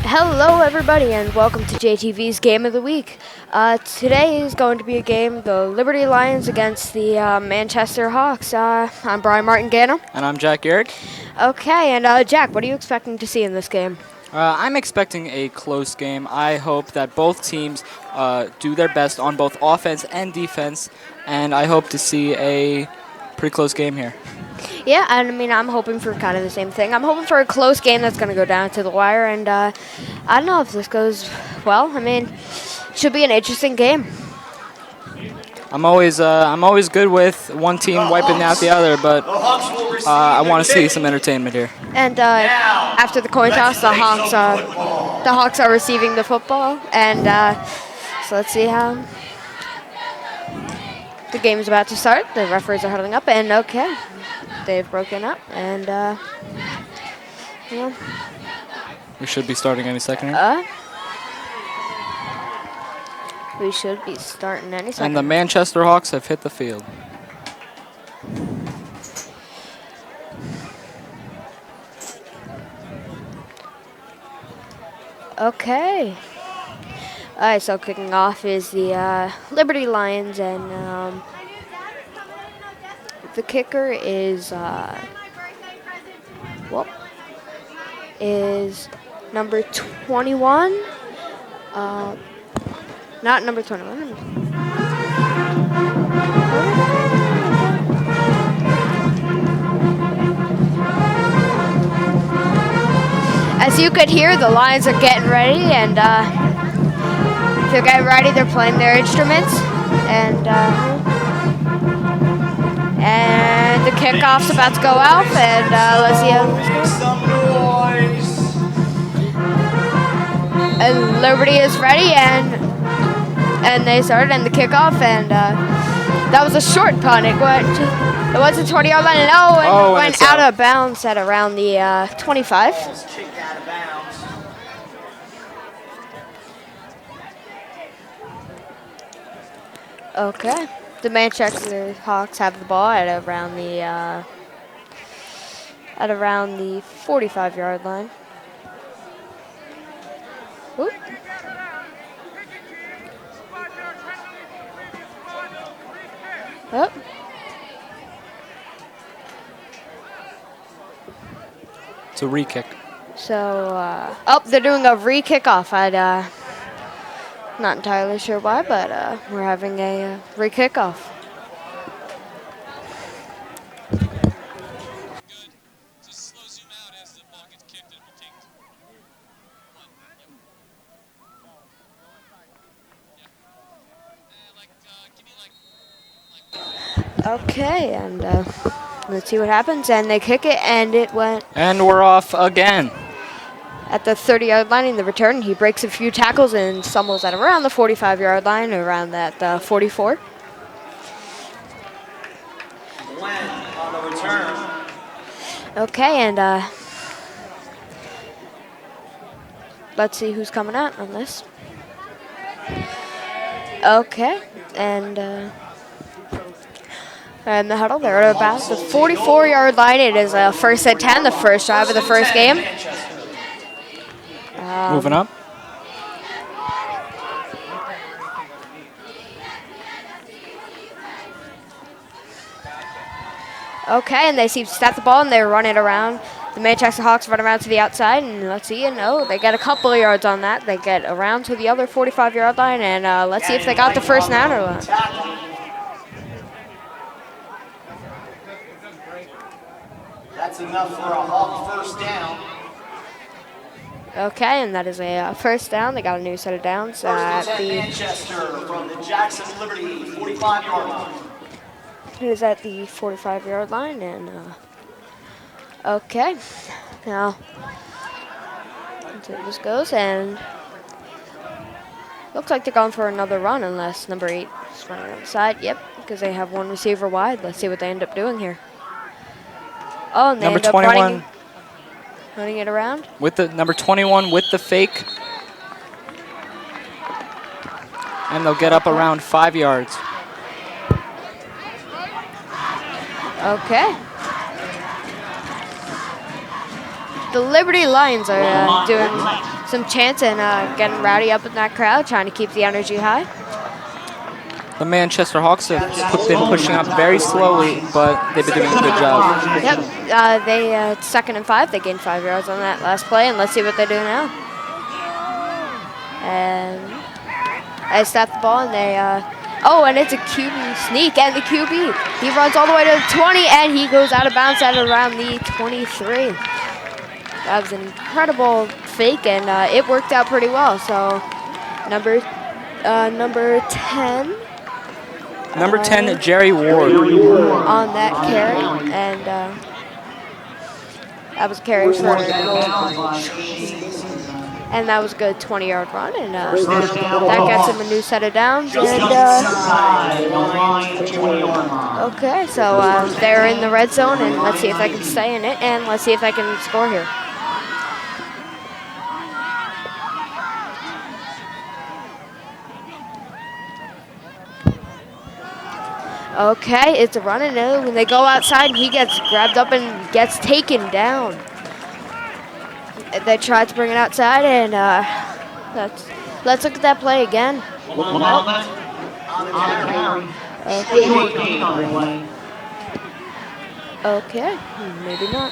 Hello, everybody, and welcome to JTV's Game of the Week. Today is going to be a game, the Liberty Lions against the Manchester Hawks. I'm Brian Martin Gano. And I'm Jack Garrick. Okay, and Jack, what are you expecting to see in this game? I'm expecting a close game. I hope that both teams do their best on both offense and defense, and I hope to see a pretty close game here. Yeah, and I mean, I'm hoping for kind of the same thing. I'm hoping for a close game that's going to go down to the wire, and I don't know if this goes well. I mean, it should be an interesting game. I'm always good with one team wiping out the other, but I want to see some entertainment here. And after the coin toss, the Hawks are receiving the football, and so let's see how the game is about to start. The referees are huddling up, and okay, they've broken up, and We should be starting any second here. We should be starting any second. And the Manchester Hawks have hit the field. Okay. All right, so kicking off is the Liberty Lions, and the kicker is number 21. Not number 21. As you could hear, the Lions are getting ready, and they're getting ready. They're playing their instruments, and the kickoff's about to go off, and let's see how this goes. And Liberty is ready, and they started in the kickoff, and that was a short punt. It was a 20-yard line, and it went out of bounds at around the 25. Okay, the Manchester Hawks have the ball at around the 45-yard line. Oop. Oh. It's a re-kick. So, they're doing a re-kickoff. Not entirely sure why, but we're having a re-kickoff. Okay, and let's see what happens. And they kick it, and it went. And we're off again. At the 30-yard line in the return, he breaks a few tackles and stumbles at around the 45-yard line, around that 44. On the return. Okay, and let's see who's coming out on this. Okay, and in the huddle, they're at about the 44-yard line. It is a first and 10, the first drive of the first game. Moving up. Okay, and they seem to snap the ball, and they run it around. The Manchester Hawks run around to the outside, and let's see, they get a couple of yards on that. They get around to the other 45-yard line, and let's see if they got the first down or not. That's enough for a Hawk first down. Okay, and that is a first down. They got a new set of downs at the Manchester from the Jackson Liberty 45-yard line. It is at the 45-yard line, and okay, now this goes, and looks like they're going for another run, unless number 8 is running on the side. Yep, because they have one receiver wide. Let's see what they end up doing here. Oh, and they Number end up 21. running it around. With the number 21 with the fake. And they'll get up around 5 yards. Okay. The Liberty Lions are doing some chants and getting rowdy up in that crowd, trying to keep the energy high. The Manchester Hawks have been pushing up very slowly, but they've been doing a good job. Yep, they 2nd and 5. They gained 5 yards on that last play, and let's see what they do now. And they snap the ball, and they, oh, and it's a QB sneak, and the QB, he runs all the way to the 20, and he goes out of bounds at around the 23. That was an incredible fake, and it worked out pretty well. So, number 10. Number 10, Jerry Ward. On that carry, and that was a carry for and that was a good 20-yard run, and that gets him a new set of downs. And, okay, so they're in the red zone, and let's see if they can stay in it, and let's see if they can score here. Okay, it's a run, and when they go outside, he gets grabbed up and gets taken down. They tried to bring it outside, and let's look at that play again. Okay, maybe not.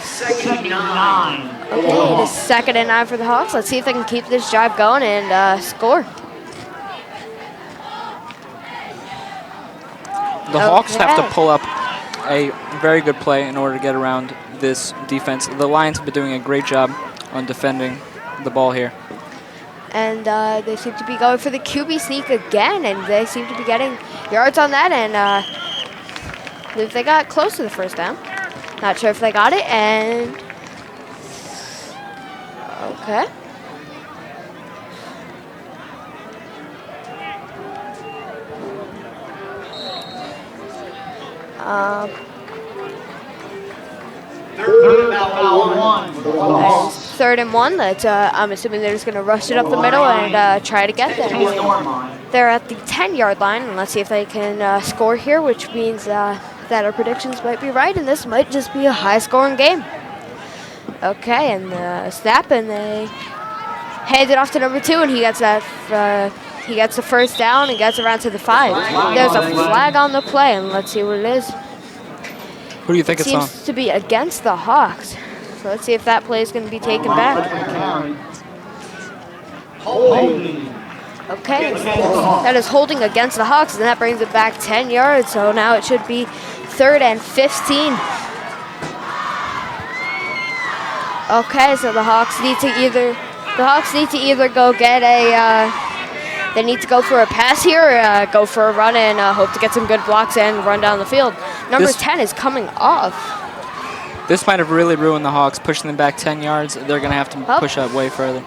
Second and 9. Okay, it is 2nd and 9 for the Hawks. Let's see if they can keep this drive going and score. The Hawks have to pull up a very good play in order to get around this defense. The Lions have been doing a great job on defending the ball here. And they seem to be going for the QB sneak again, and they seem to be getting yards on that, and I believe they got close to the first down. Not sure if they got it, and okay. Third and 1. That's I'm assuming they're just going to rush it up the middle and try to get there. They're at the 10-yard line, and let's see if they can score here, which means that our predictions might be right, and this might just be a high-scoring game. Okay, and snap, and they hand it off to number 2, and he gets that. He gets the first down and gets around to the 5. There's a flag on the play, and let's see what it is. Who do you think it's on? Seems to be against the Hawks. So let's see if that play is going to be taken back. Okay, that is holding against the Hawks, and that brings it back 10 yards. So now it should be 3rd and 15. Okay, so the Hawks need to either go get a. They need to go for a pass here, or go for a run and hope to get some good blocks and run down the field. Number 10 is coming off. This might have really ruined the Hawks, pushing them back 10 yards. They're going to have to push up way further.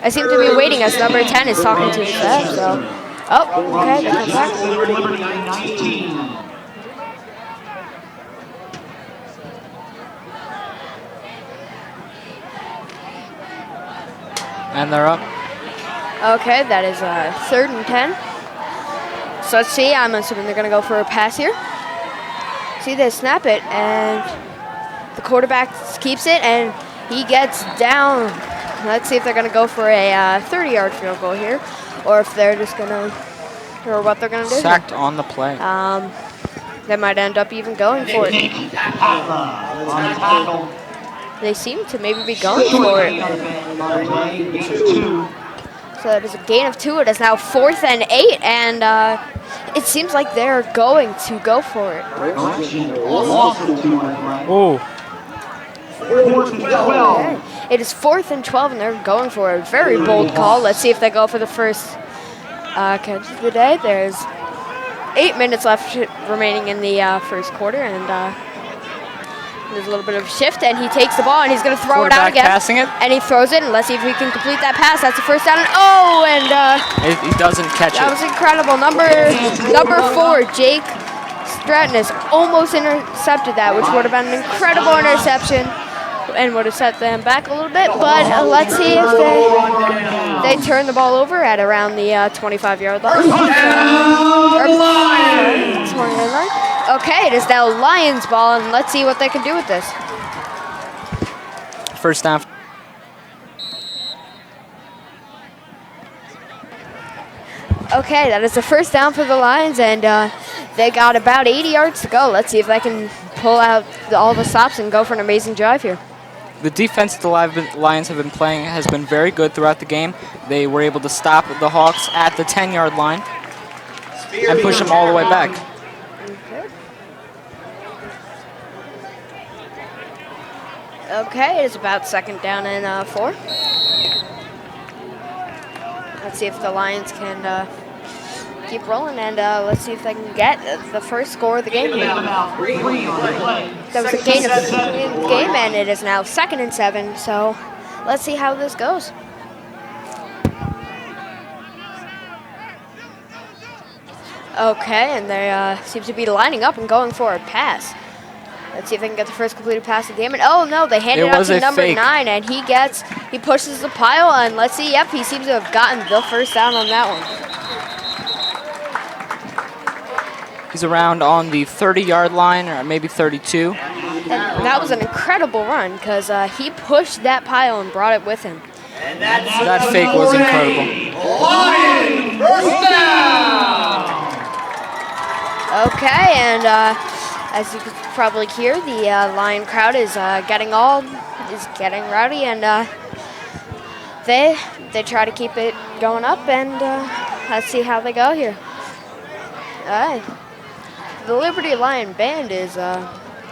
I seem to be waiting as number 10 is talking to his staff, so. Oh, okay, they come back. And they're up. Okay, that is 3rd and 10. So let's see, I'm assuming they're going to go for a pass here. See, they snap it, and the quarterback keeps it, and he gets down. Let's see if they're going to go for a 30-yard field goal here, or if they're just going to, or what they're going to do. Sacked on the play. They might end up even going for it. They seem to maybe be going for it. So it is a gain of 2. It is now 4th and 8, and it seems like they're going to go for it. Oh. Okay. It is 4th and 12, and they're going for a very bold call. Let's see if they go for the first catch of the day. There's 8 minutes left remaining in the first quarter, and there's a little bit of a shift, and he takes the ball, and he's going to throw it out again. Passing it. And he throws it, and let's see if we can complete that pass. That's the first down, and he doesn't catch that it. was incredible. Number 4, Jake Stratton almost intercepted that, which would have been an incredible interception and would have set them back a little bit. But let's see if they turn the ball over at around the 25-yard line. 20-yard line. Okay, it is now Lions ball, and let's see what they can do with this. first down. Okay, that is the first down for the Lions, and they got about 80 yards to go. Let's see if they can pull out all the stops and go for an amazing drive here. The defense the Lions have been playing has been very good throughout the game. They were able to stop the Hawks at the 10-yard line and push them all the way back. Okay, it is about second down and 4. Let's see if the Lions can keep rolling, and let's see if they can get the first score of the game. That was a gain of the game, and it is now 2nd and 7. So let's see how this goes. Okay, and they seem to be lining up and going for a pass. Let's see if they can get the first completed pass of the game. And oh no, they hand it out to number 9, and he pushes the pile, and let's see, yep, he seems to have gotten the first down on that one. He's around on the 30-yard line, or maybe 32. And that was an incredible run, because he pushed that pile and brought it with him. That fake was incredible. Lion first down. Okay, and as you could probably hear, the Lion crowd is getting rowdy, and they try to keep it going up, and let's see how they go here. All right. The Liberty Lion Band is,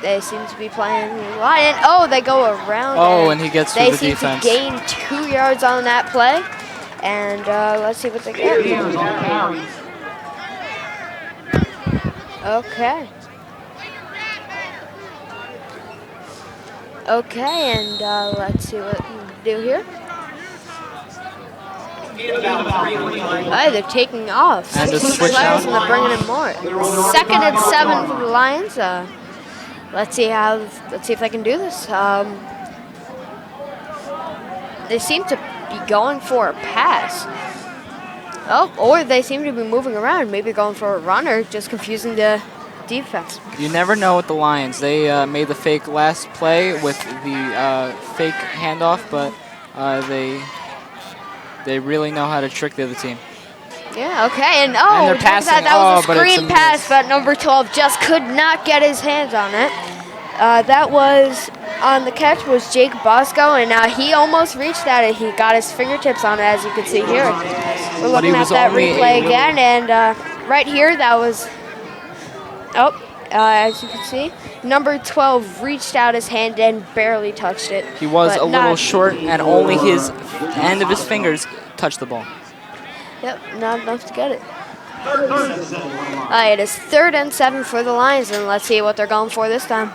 they seem to be playing Lion. Oh, they go around. Oh, and he gets through the defense. They seem to gain 2 yards on that play. And let's see what they get. Okay. Okay, and let's see what we can do here. They're taking off. And just switch out. out. And they're bringing in more. 2nd and 7 for the Lions. Let's see if they can do this. They seem to be going for a pass. Oh, or they seem to be moving around, maybe going for a run or just confusing the defense. You never know with the Lions. They made the fake last play with the fake handoff, but they really know how to trick the other team. Yeah, okay, and they're passing. That was a screen pass, but number 12 just could not get his hands on it. That was, on the catch was Jake Bosco, and he almost reached that, and he got his fingertips on it, as you can see here. We're looking at that replay again, and right here, that was, as you can see, number 12 reached out his hand and barely touched it. He was a little short, and only his end of his fingers touched the ball. Yep, not enough to get it. It is 3rd and 7 for the Lions, and let's see what they're going for this time.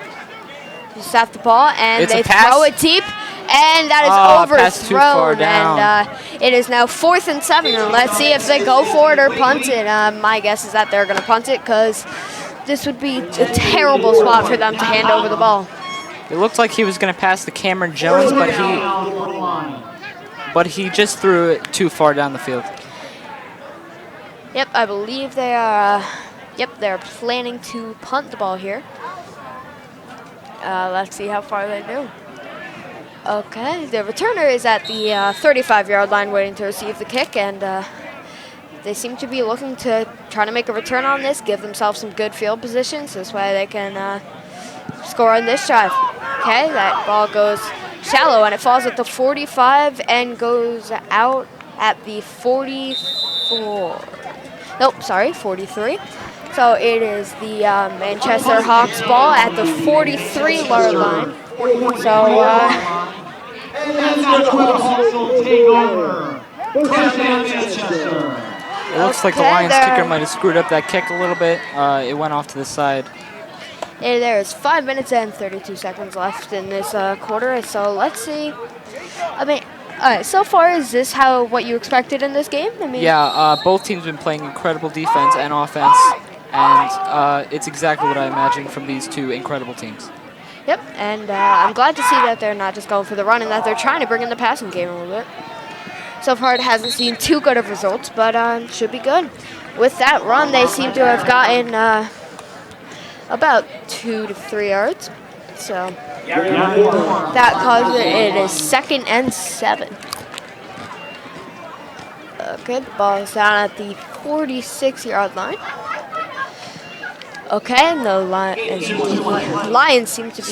Just have the ball, and they throw it deep, and that is overthrown. And it is now 4th and 7, and let's see if they go for it or punt it. My guess is that they're going to punt it, because this would be a terrible spot for them to hand over the ball. It looked like he was going to pass to Cameron Jones, but he just threw it too far down the field. Yep, I believe they are. They're planning to punt the ball here. Let's see how far they do. Okay, the returner is at the 35-yard line waiting to receive the kick, and they seem to be looking to try to make a return on this, give themselves some good field positions. This way they can score on this drive. Okay, that ball goes shallow, and it falls at the 45 and goes out at the 44. Nope, sorry, 43. So it is the Manchester Hawks ball at the 43-yard line. So, it looks like the Lions kicker might have screwed up that kick a little bit. It went off to the side. And there's 5 minutes and 32 seconds left in this quarter. So let's see. I mean, all right, so far, is this what you expected in this game? Both teams have been playing incredible defense and offense, and it's exactly what I imagined from these two incredible teams. Yep, and I'm glad to see that they're not just going for the run and that they're trying to bring in the passing game a little bit. So far, it hasn't seen too good of results, but should be good. With that run, they seem to have gotten about 2 to 3 yards. So That causes it is 2nd and 7. Okay, the ball is down at the 46-yard line. Okay, and the Lions seem to be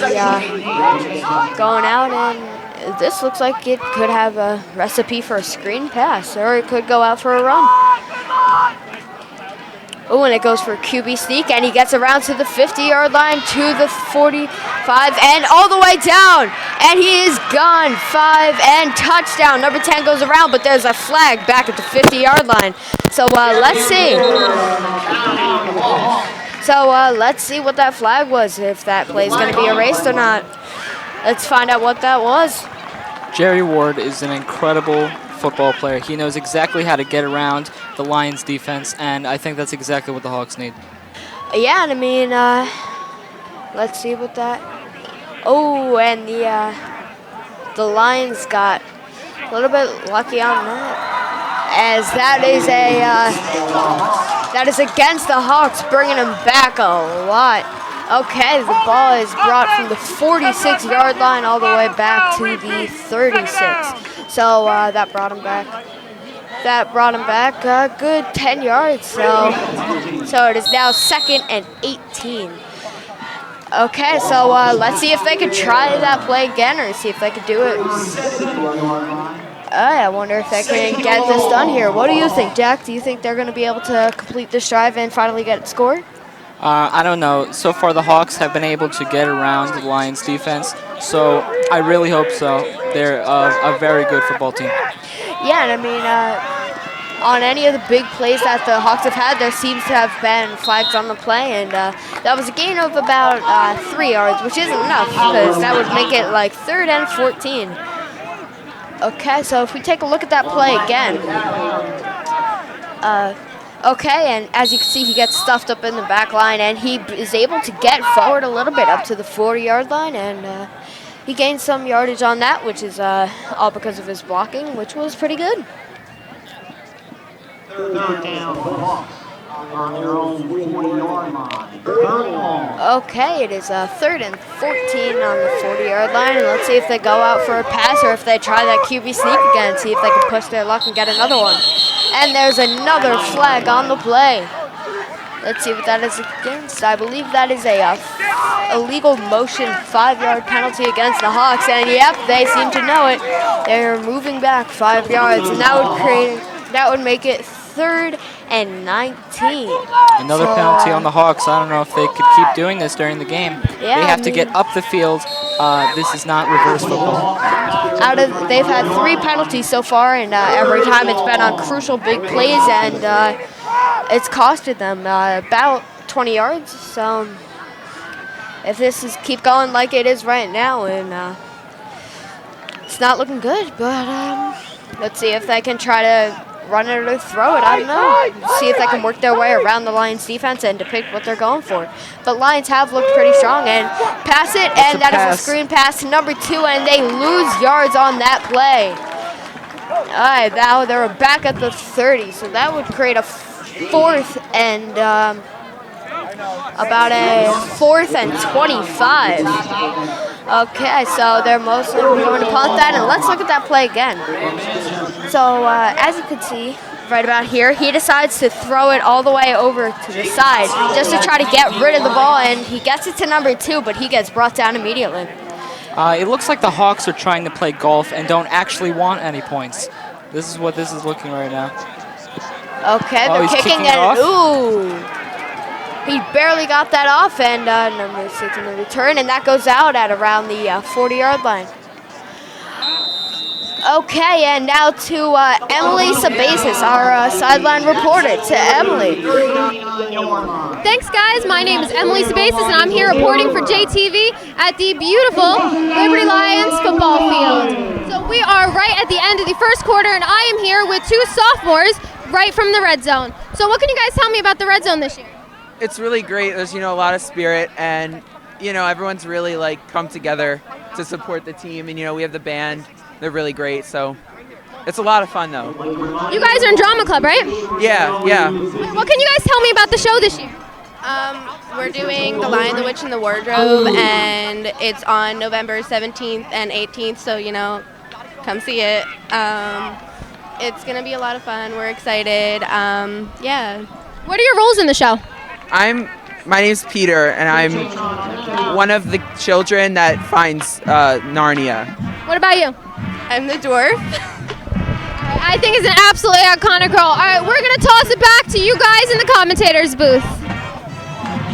going out, and this looks like it could have a recipe for a screen pass, or it could go out for a run. Oh, and it goes for a QB sneak, and he gets around to the 50-yard line, to the 45, and all the way down. And he is gone. 5 and touchdown. Number 10 goes around, but there's a flag back at the 50-yard line. So let's see. Let's see what that flag was, if that play is going to be erased or not. Let's find out what that was. Jerry Ward is an incredible football player. He knows exactly how to get around the Lions defense, and I think that's exactly what the Hawks need. Yeah, and I mean, let's see what that. Oh, and the Lions got a little bit lucky on that, as that is against the Hawks, bringing them back a lot. Okay, the ball is brought from the 46-yard line all the way back to the 36. So that brought him back. A good 10 yards. So it is now 2nd and 18. Okay, so let's see if they could try that play again, or see if they could do it. I wonder if they can get this done here. What do you think, Jack? Do you think they're going to be able to complete this drive and finally get it scored? I don't know. So far, the Hawks have been able to get around the Lions defense, so I really hope so. They're a very good football team. Yeah, and I mean, on any of the big plays that the Hawks have had, there seems to have been flags on the play, and that was a gain of about 3 yards, which isn't enough, because that would make it like 3rd and 14. Okay, so if we take a look at that play again. Okay, and as you can see, he gets stuffed up in the back line, and he is able to get forward a little bit up to the 40-yard line, and he gained some yardage on that, which is all because of his blocking, which was pretty good. Okay, it is 3rd and 14 on the 40-yard line, and let's see if they go out for a pass, or if they try that QB sneak again, see if they can push their luck and get another one. And there's another flag on the play. Let's see what that is against. I believe that is a illegal motion 5-yard penalty against the Hawks, and yep, they seem to know it. They're moving back 5 yards, and that would make it 3rd and 19. Another penalty on the Hawks. I don't know if they could keep doing this during the game. Yeah, they have to get up the field. This is not reverse football. They've had 3 penalties so far, and every time it's been on crucial big plays, and it's costed them about 20 yards. So if this is keep going like it is right now, and it's not looking good, but let's see if they can try to run it or throw it. I don't know. See if they can work their way around the Lions defense and depict what they're going for. But Lions have looked pretty strong, and pass it, and that is a screen pass to number 2, and they lose yards on that play. All right, now they're back at the 30, so that would create a 4th and about a 4th and 25. Okay, so they're mostly going to punt that, and let's look at that play again. So as you can see, right about here, he decides to throw it all the way over to the side just to try to get rid of the ball, and he gets it to number 2, but he gets brought down immediately. It looks like the Hawks are trying to play golf and don't actually want any points. This is what this is looking right now. Okay, they're kicking it. Ooh. He barely got that off, and number 6 in the return, and that goes out at around the 40-yard line. Okay, and now to Emily Sabasis, our sideline reporter. To Emily. Thanks, guys. My name is Emily Sabasis, and I'm here reporting for JTV at the beautiful Liberty Lions football field. So we are right at the end of the first quarter, and I am here with 2 sophomores right from the red zone. So what can you guys tell me about the red zone this year? It's really great. There's, a lot of spirit, and, everyone's really, come together to support the team. And, we have the band. They're really great, so it's a lot of fun, though. You guys are in drama club, right? Yeah. What can you guys tell me about the show this year? We're doing The Lion, the Witch, and the Wardrobe, and it's on November 17th and 18th, so, come see it. It's going to be a lot of fun. We're excited. Yeah. What are your roles in the show? My name's Peter, and I'm one of the children that finds Narnia. What about you? I'm the dwarf. I think it's an absolutely iconic role. All right, we're going to toss it back to you guys in the commentators booth.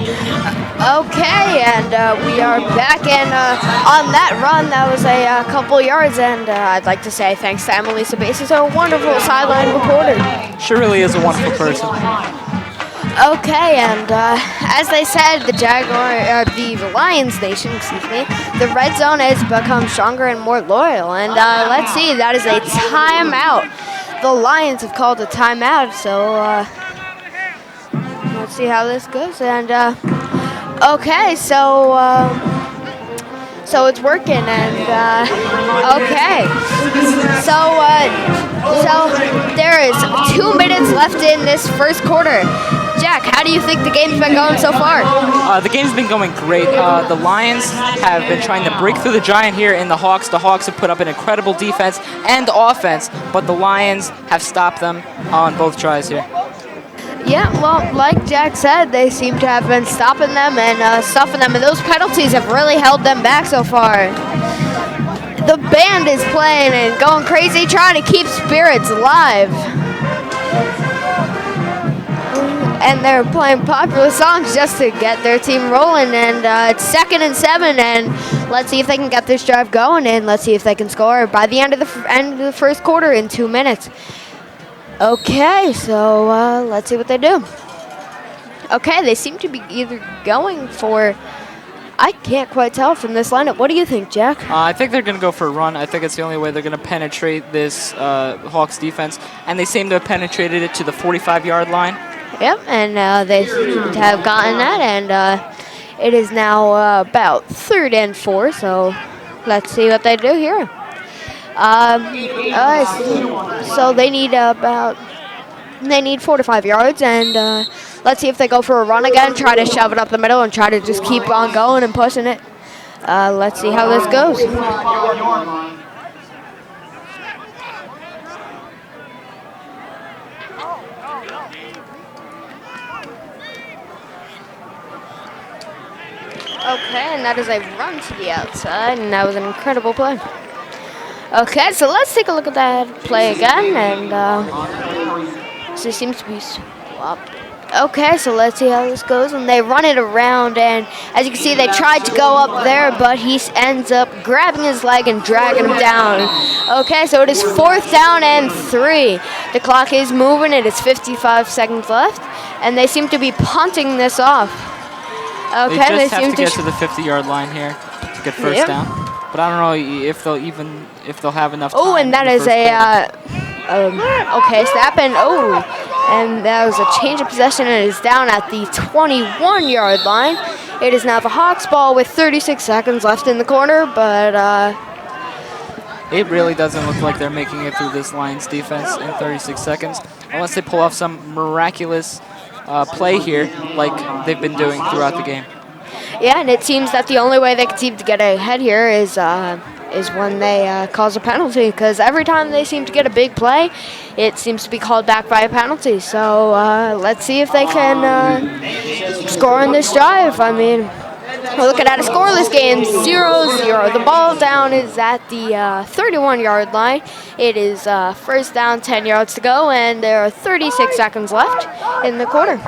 Okay, and we are back in on that run. That was a couple yards, and I'd like to say thanks to Emily Sabasis, a wonderful sideline reporter. She really is a wonderful person. Okay, and as they said, the Lions Nation, the red zone has become stronger and more loyal. And let's see, that is a timeout. The Lions have called a timeout, so let's see how this goes. And okay, so it's working. And okay, so there is 2 minutes left in this first quarter. Jack, how do you think the game's been going so far? The game's been going great. The Lions have been trying to break through the giant here in the Hawks. The Hawks have put up an incredible defense and offense, but the Lions have stopped them on both tries here. Yeah, well, like Jack said, they seem to have been stopping them and stuffing them, and those penalties have really held them back so far. The band is playing and going crazy, trying to keep spirits alive. And they're playing popular songs just to get their team rolling. And it's 2nd and 7, and let's see if they can get this drive going, and let's see if they can score by the end of the first quarter in 2 minutes. Okay, so let's see what they do. Okay, they seem to be either going for, I can't quite tell from this lineup. What do you think, Jack? I think they're going to go for a run. I think it's the only way they're going to penetrate this Hawks defense, and they seem to have penetrated it to the 45-yard line. Yep, and they seem to have gotten that, and it is now about 3rd and 4, so let's see what they do here. So they need 4 to 5 yards, and let's see if they go for a run again, try to shove it up the middle, and try to just keep on going and pushing it. Let's see how this goes. Okay, and that is a run to the outside, and that was an incredible play. Okay, so let's take a look at that play again, and so it seems to be swapped. Okay, so let's see how this goes, and they run it around, and as you can see, they tried to go up there, but he ends up grabbing his leg and dragging him down. Okay, so it is 4th down and 3. The clock is moving, it is 55 seconds left, and they seem to be punting this off. Okay, they just have to get to the 50-yard line here to get first down. But I don't know if they'll have enough time. Oh, and that is okay, snap and and that was a change of possession, and it is down at the 21-yard line. It is now the Hawks ball with 36 seconds left in the corner, but it really doesn't look like they're making it through this Lions defense in 36 seconds, unless they pull off some miraculous play here like they've been doing throughout the game. Yeah, and it seems that the only way they can seem to get ahead here is when they cause a penalty, because every time they seem to get a big play, it seems to be called back by a penalty. So let's see if they can score in this drive. I mean, we're looking at a scoreless game, 0-0. The ball down is at the 31-yard line. It is first down, 10 yards to go, and there are 36 seconds left in the quarter.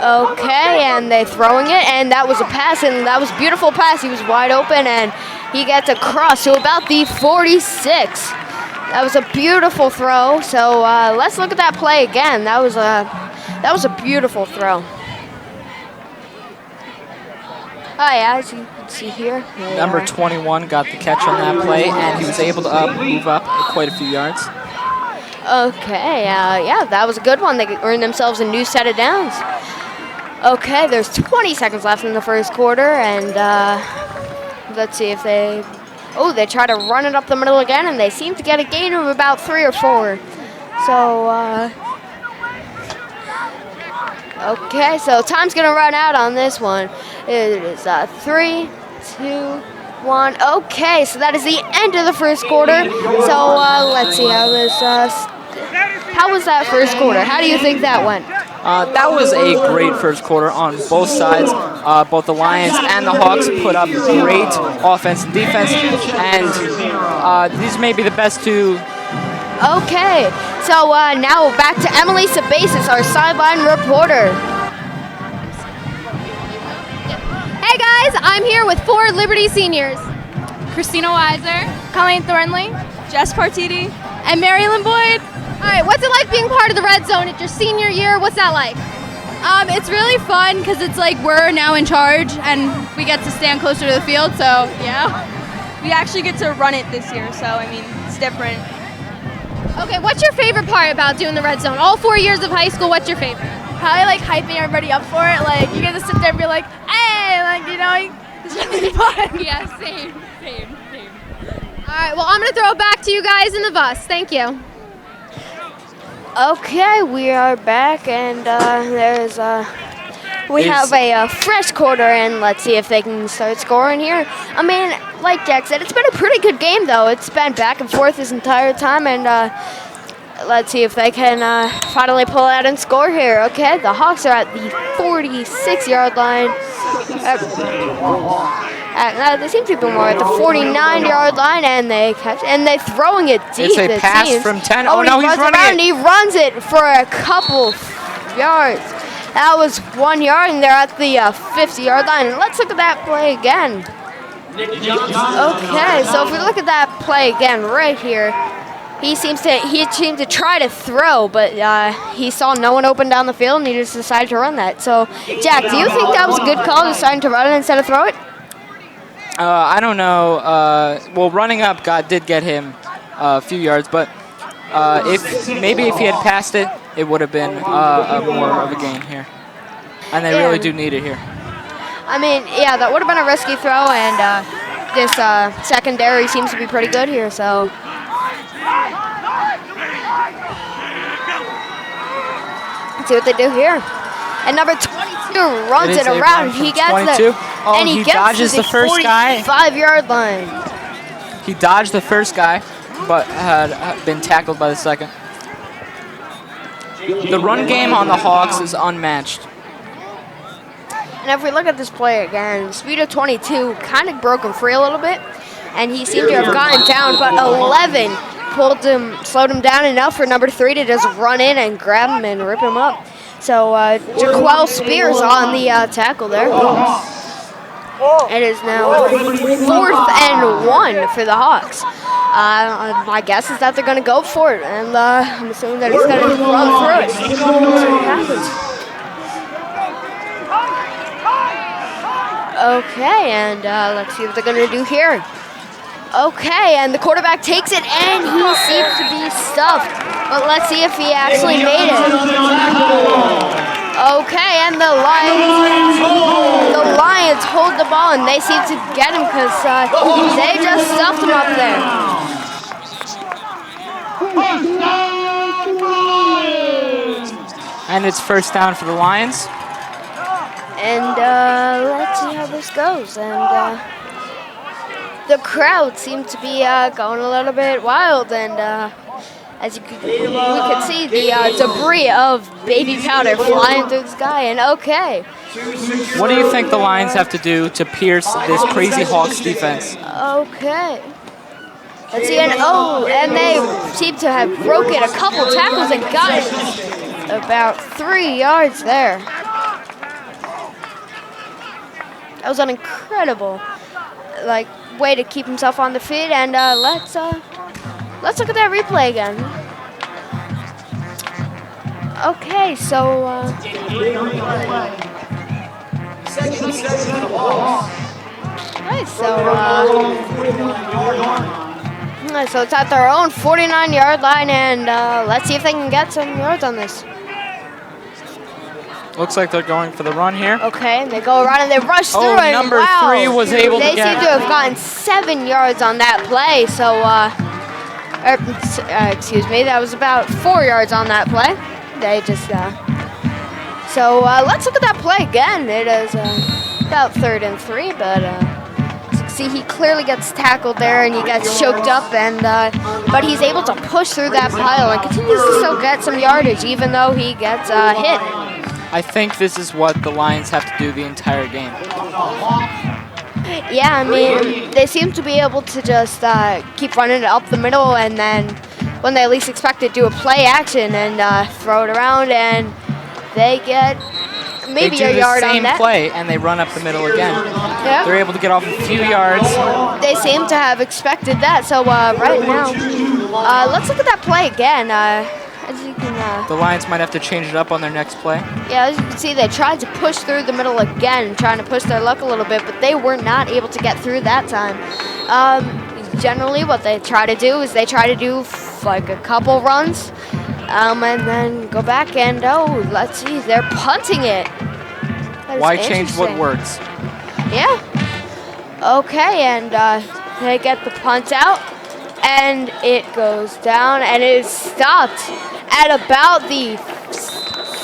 Okay, and they're throwing it, and that was a pass, and that was a beautiful pass. He was wide open, and he gets across to about the 46. That was a beautiful throw. So let's look at that play again. That was a beautiful throw. Oh yeah, as you can see here. Number 21 got the catch on that play, and he was able to move up quite a few yards. Okay, yeah, that was a good one. They earned themselves a new set of downs. Okay, there's 20 seconds left in the first quarter, and let's see if they Oh, they try to run it up the middle again, and they seem to get a gain of about 3 or 4. So, okay, so time's going to run out on this one. It is 3, 2, 1. Okay, so that is the end of the first quarter. So, let's see how was that first quarter? How do you think that went? That was a great first quarter on both sides. Both the Lions and the Hawks put up great offense and defense, and these may be the best two. Okay, so now back to Emily Sabasis, our sideline reporter. Hey guys, I'm here with 4 Liberty seniors. Christina Weiser, Colleen Thornley, Jess Partiti, and Marilyn Boyd. All right, what's it like being part of the Red Zone? It's your senior year. What's that like? It's really fun because it's like we're now in charge and we get to stand closer to the field. So yeah, we actually get to run it this year. So I mean, it's different. Okay, what's your favorite part about doing the Red Zone? All 4 years of high school, what's your favorite? Probably like hyping everybody up for it. Like you get to sit there and be like, hey, like it's really fun. Yeah, same. All right, well I'm gonna throw it back to you guys in the bus. Thank you. Okay, we are back, and we have a fresh quarter, and let's see if they can start scoring here. I mean, like Jack said, it's been a pretty good game, though. It's been back and forth this entire time, and let's see if they can finally pull out and score here. Okay, the Hawks are at the 46-yard line. They seem to be more at the 49-yard line, and they're throwing it deep. It's a pass from 10. Oh, no, he's running it. He runs it for a couple yards. That was 1 yard, and they're at the 50-yard line. And let's look at that play again. Okay, so if we look at that play again right here, he seemed to try to throw, but he saw no one open down the field, and he just decided to run that. So, Jack, do you think that was a good call, deciding to run it instead of throw it? I don't know. Well, running up did get him a few yards, but if he had passed it, it would have been more of a gain here. And they really do need it here. I mean, yeah, that would have been a risky throw, and this secondary seems to be pretty good here, so. Let's see what they do here. And number 22 runs it around. He gets 22. And he dodges the first guy. 45-yard line. He dodged the first guy, but had been tackled by the second. The run game on the Hawks is unmatched. And if we look at this play again, speed of 22 kind of broke him free a little bit, and he seemed to have gotten down, but 11 slowed him down enough for number 3 to just run in and grab him and rip him up. So Jaquel Spears on the tackle there. It is now 4th and 1 for the Hawks. My guess is that they're going to go for it, and I'm assuming that he's going to run through it. Let's see what happens. Okay, and let's see what they're going to do here. Okay, and the quarterback takes it, and he seems to be stuffed. But let's see if he actually made it. Okay, and the Lions hold the ball, and they seem to get him because they just stuffed him up there. And it's first down for the Lions. And let's see how this goes. And the crowd seemed to be going a little bit wild, and as we could see the debris of baby powder flying through the sky. And okay. What do you think the Lions have to do to pierce this crazy Hawks defense? Okay. Let's see, and they seem to have broken a couple tackles and got it about 3 yards there. That was an incredible, way to keep himself on the feet. And let's look at that replay again. Okay, so so it's at their own 49-yard line, and let's see if they can get some yards on this. Looks like they're going for the run here. Okay, and they go around and they rush through. Oh, and number wow, 3 was able to They get. seem to have gotten 7 yards on that play. So, excuse me, that was about 4 yards on that play. They just. So let's look at that play again. It is about 3rd and 3, but as you can see, he clearly gets tackled there and he gets choked up, and but he's able to push through that pile and continues to still get some yardage, even though he gets hit. I think this is what the Lions have to do the entire game. Yeah, I mean, they seem to be able to just keep running it up the middle, and then when they least expect it, do a play action and throw it around, and they get maybe a yard on that. They do the same play, and they run up the middle again. Yep. They're able to get off a few yards. They seem to have expected that, so right now, let's look at that play again. As you can, The Lions might have to change it up on their next play. yeah, as you can see, they tried to push through the middle again, trying to push their luck a little bit, but they were not able to get through that time. Generally, what they try to do is they try to do like a couple runs, and then go back and, let's see, they're punting it. That is Why change what interesting. works? Yeah. Okay, and they get the punt out, and it goes down, and it is stopped at about the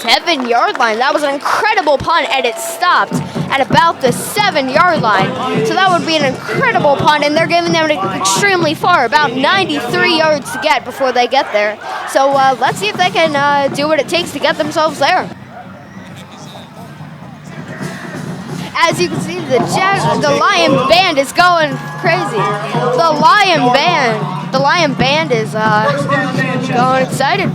7-yard line. That was an incredible punt, and it stopped at about the 7-yard line. So that would be an incredible punt, and they're giving them extremely far, about 93 yards to get before they get there. So let's see if they can do what it takes to get themselves there. As you can see, the Lion Band is going crazy. The Lion Band is going excited.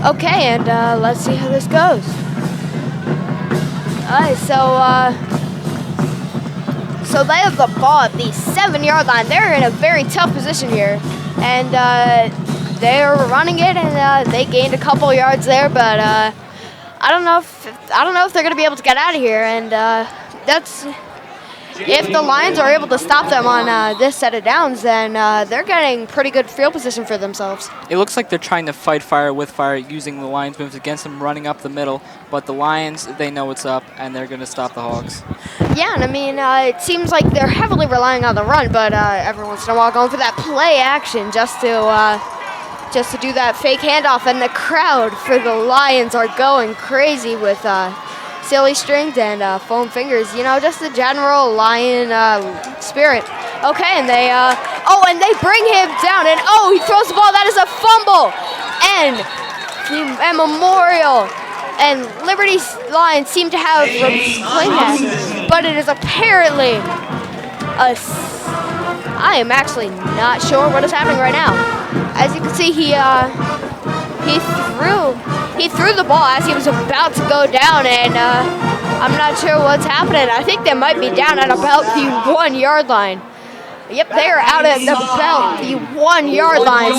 Okay, and let's see how this goes. All right, so they have the ball at the 7-yard line. They're in a very tough position here, and they're running it, and they gained a couple yards there, but I don't know if they're gonna be able to get out of here, and that's if the Lions are able to stop them on this set of downs, then they're getting pretty good field position for themselves. It looks like they're trying to fight fire with fire, using the Lions' moves against them, running up the middle. But the Lions, they know what's up, and they're going to stop the Hawks. Yeah, and I mean, it seems like they're heavily relying on the run, but every once in a while going for that play action just to do that fake handoff, and the crowd for the Lions are going crazy with silly strings and foam fingers, you know, just the general Lion spirit. Okay, and they bring him down, and he throws the ball. That is a fumble, and Memorial and Liberty Lions seem to have played that, but it is apparently I am actually not sure what is happening right now. As you can see, he threw the ball as he was about to go down, and I'm not sure what's happening. I think they might be down at about the 1-yard line. Yep, they are out at about the 1-yard line.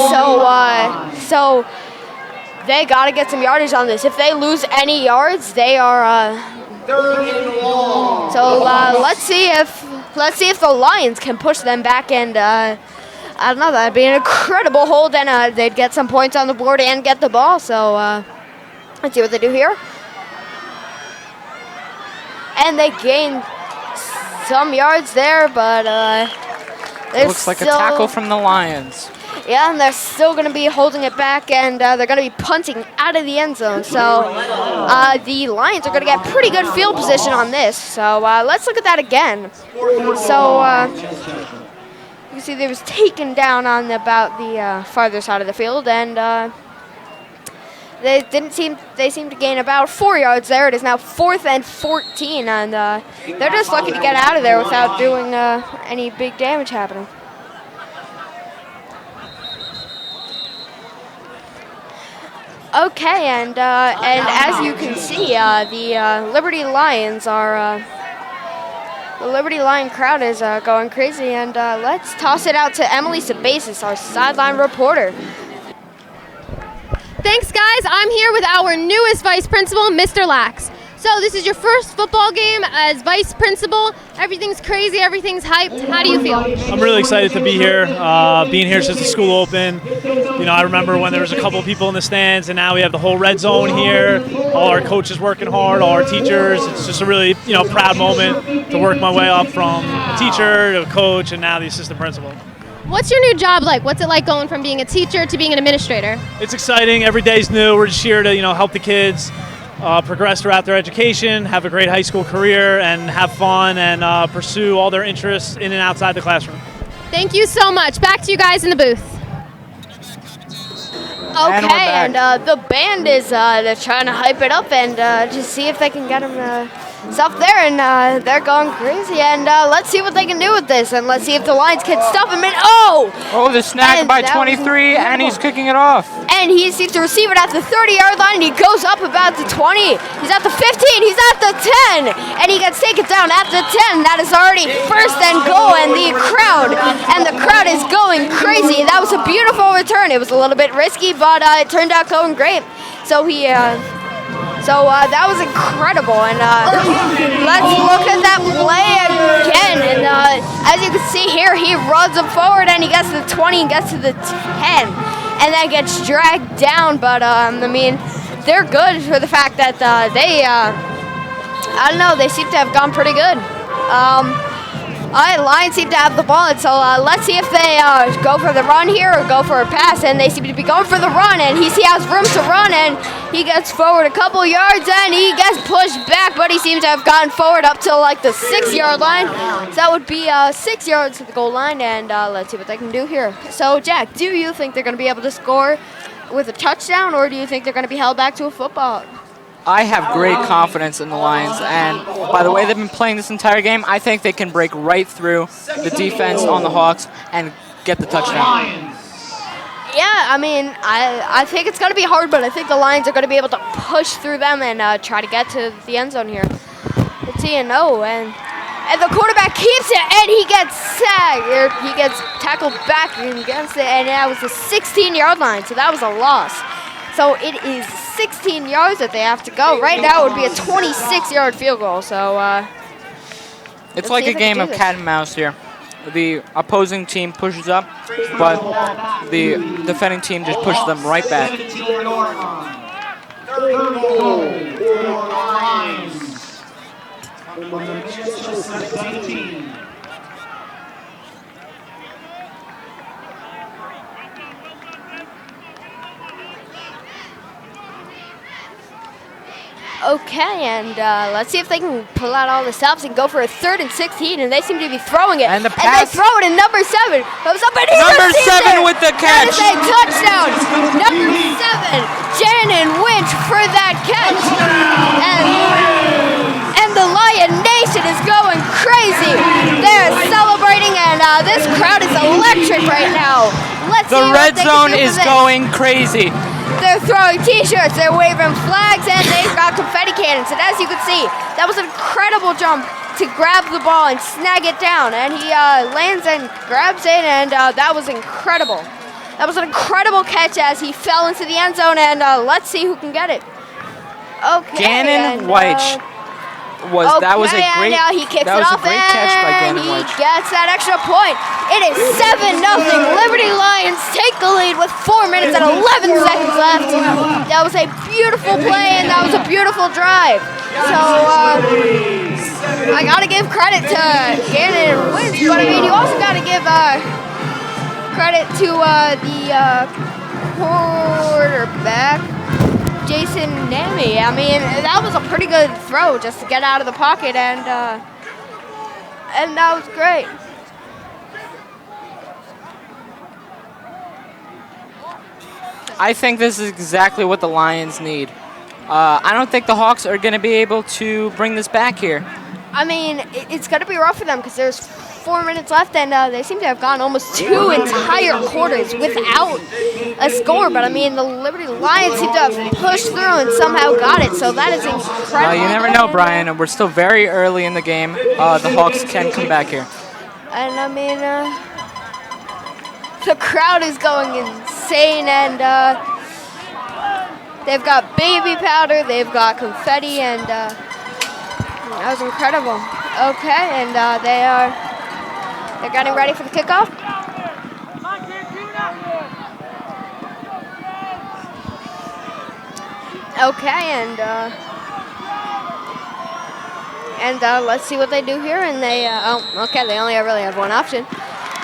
So they got to get some yardage on this. If they lose any yards, they are. So let's see if the Lions can push them back, and I don't know, that'd be an incredible hold, and they'd get some points on the board and get the ball. So let's see what they do here. And they gain some yards there, but It looks like a tackle from the Lions. Yeah, and they're still going to be holding it back, and they're going to be punting out of the end zone. So the Lions are going to get pretty good field position on this. So let's look at that again. So you can see they was taken down on about the farther side of the field, and they seemed to gain about 4 yards there. It is now 4th and 14, and they're just lucky to get out of there without doing any big damage happening. Okay, and as you can see, the Liberty Lions are the Liberty Lion crowd is going crazy, and let's toss it out to Emily Sabasis, our sideline reporter. Thanks, guys. I'm here with our newest vice principal, Mr. Lax. So this is your first football game as vice principal. Everything's crazy, everything's hyped. How do you feel? I'm really excited to be here. Being here since the school opened. You know, I remember when there was a couple of people in the stands, and now we have the whole red zone here. All our coaches working hard, all our teachers. It's just a really, proud moment to work my way up from a teacher to a coach and now the assistant principal. What's your new job like? What's it like going from being a teacher to being an administrator? It's exciting. Every day's new. We're just here to, help the kids progress throughout their education, have a great high school career, and have fun and pursue all their interests in and outside the classroom. Thank you so much. Back to you guys in the booth. Okay, and the band is they're trying to hype it up and just see if they can get them stuff there, and they're going crazy. And let's see what they can do with this, and let's see if the Lions can stop him. And the snag by 23, and he's kicking it off. And he seems to receive it at the 30-yard line, and he goes up about the 20. He's at the 15. He's at the 10, and he gets taken down at the 10. That is already first and goal, and the crowd is going crazy. That was a beautiful return. It was a little bit risky, but it turned out going great. So that was incredible, and let's look at that play again. And as you can see here, he runs him forward, and he gets to the 20 and gets to the 10, and then gets dragged down. But they're good for the fact that they seem to have gone pretty good. Lions seem to have the ball, and so let's see if they go for the run here or go for a pass. And they seem to be going for the run, and he has room to run, and he gets forward a couple yards, and he gets pushed back, but he seems to have gotten forward up to like the 6-yard line. So that would be 6 yards to the goal line, and let's see what they can do here. So, Jack, do you think they're going to be able to score with a touchdown, or do you think they're going to be held back to a football? I have great confidence in the Lions, and by the way they've been playing this entire game, I think they can break right through the defense on the Hawks and get the touchdown. Yeah, I think it's going to be hard, but I think the Lions are going to be able to push through them and try to get to the end zone here. Let's see, and the quarterback keeps it, and he gets sacked. He gets tackled back against it, and that was the 16-yard line, so that was a loss. So it is 16 yards that they have to go. Right now it would be a 26-yard field goal. So it's like a game of cat and mouse here. The opposing team pushes up, but the defending team just pushes them right back. Okay, and let's see if they can pull out all the stops and go for a 3rd and 16, and they seem to be throwing it. And the pass. And they throw it in number 7. Comes up and he Number receives 7 it. with the catch. That is a touchdown. Number 7, Janon Winch for that catch. And the Lion Nation is going crazy. They're celebrating, and this crowd is electric right now. Let's see The what red they zone can do is for this. going crazy. They're throwing T-shirts, they're waving flags, and they've got confetti cannons. And as you can see, that was an incredible jump to grab the ball and snag it down. And he lands and grabs it, and that was incredible. That was an incredible catch as he fell into the end zone, and let's see who can get it. Okay. Gannon White that was a great he kicks that it was off, a great catch by Gannon White. He gets that extra point. It is 7-0. Liberty Lions take the lead with 4 minutes and 11 seconds left. That was a beautiful play, and that was a beautiful drive. So I gotta give credit to Gannon White, but you also gotta give credit to the quarterback, Jason Nami. That was a pretty good throw just to get out of the pocket, and that was great. I think this is exactly what the Lions need. I don't think the Hawks are going to be able to bring this back here. It's going to be rough for them because there's 4 minutes left, and they seem to have gone almost 2 entire quarters without a score. But the Liberty Lions seem to have pushed through and somehow got it. So that is incredible. You never know, Brian. And we're still very early in the game. The Hawks can come back here. And the crowd is going insane, and they've got baby powder, they've got confetti, and That was incredible. Okay, and they're getting ready for the kickoff. Okay, and let's see what they do here. And they, okay, they only really have one option.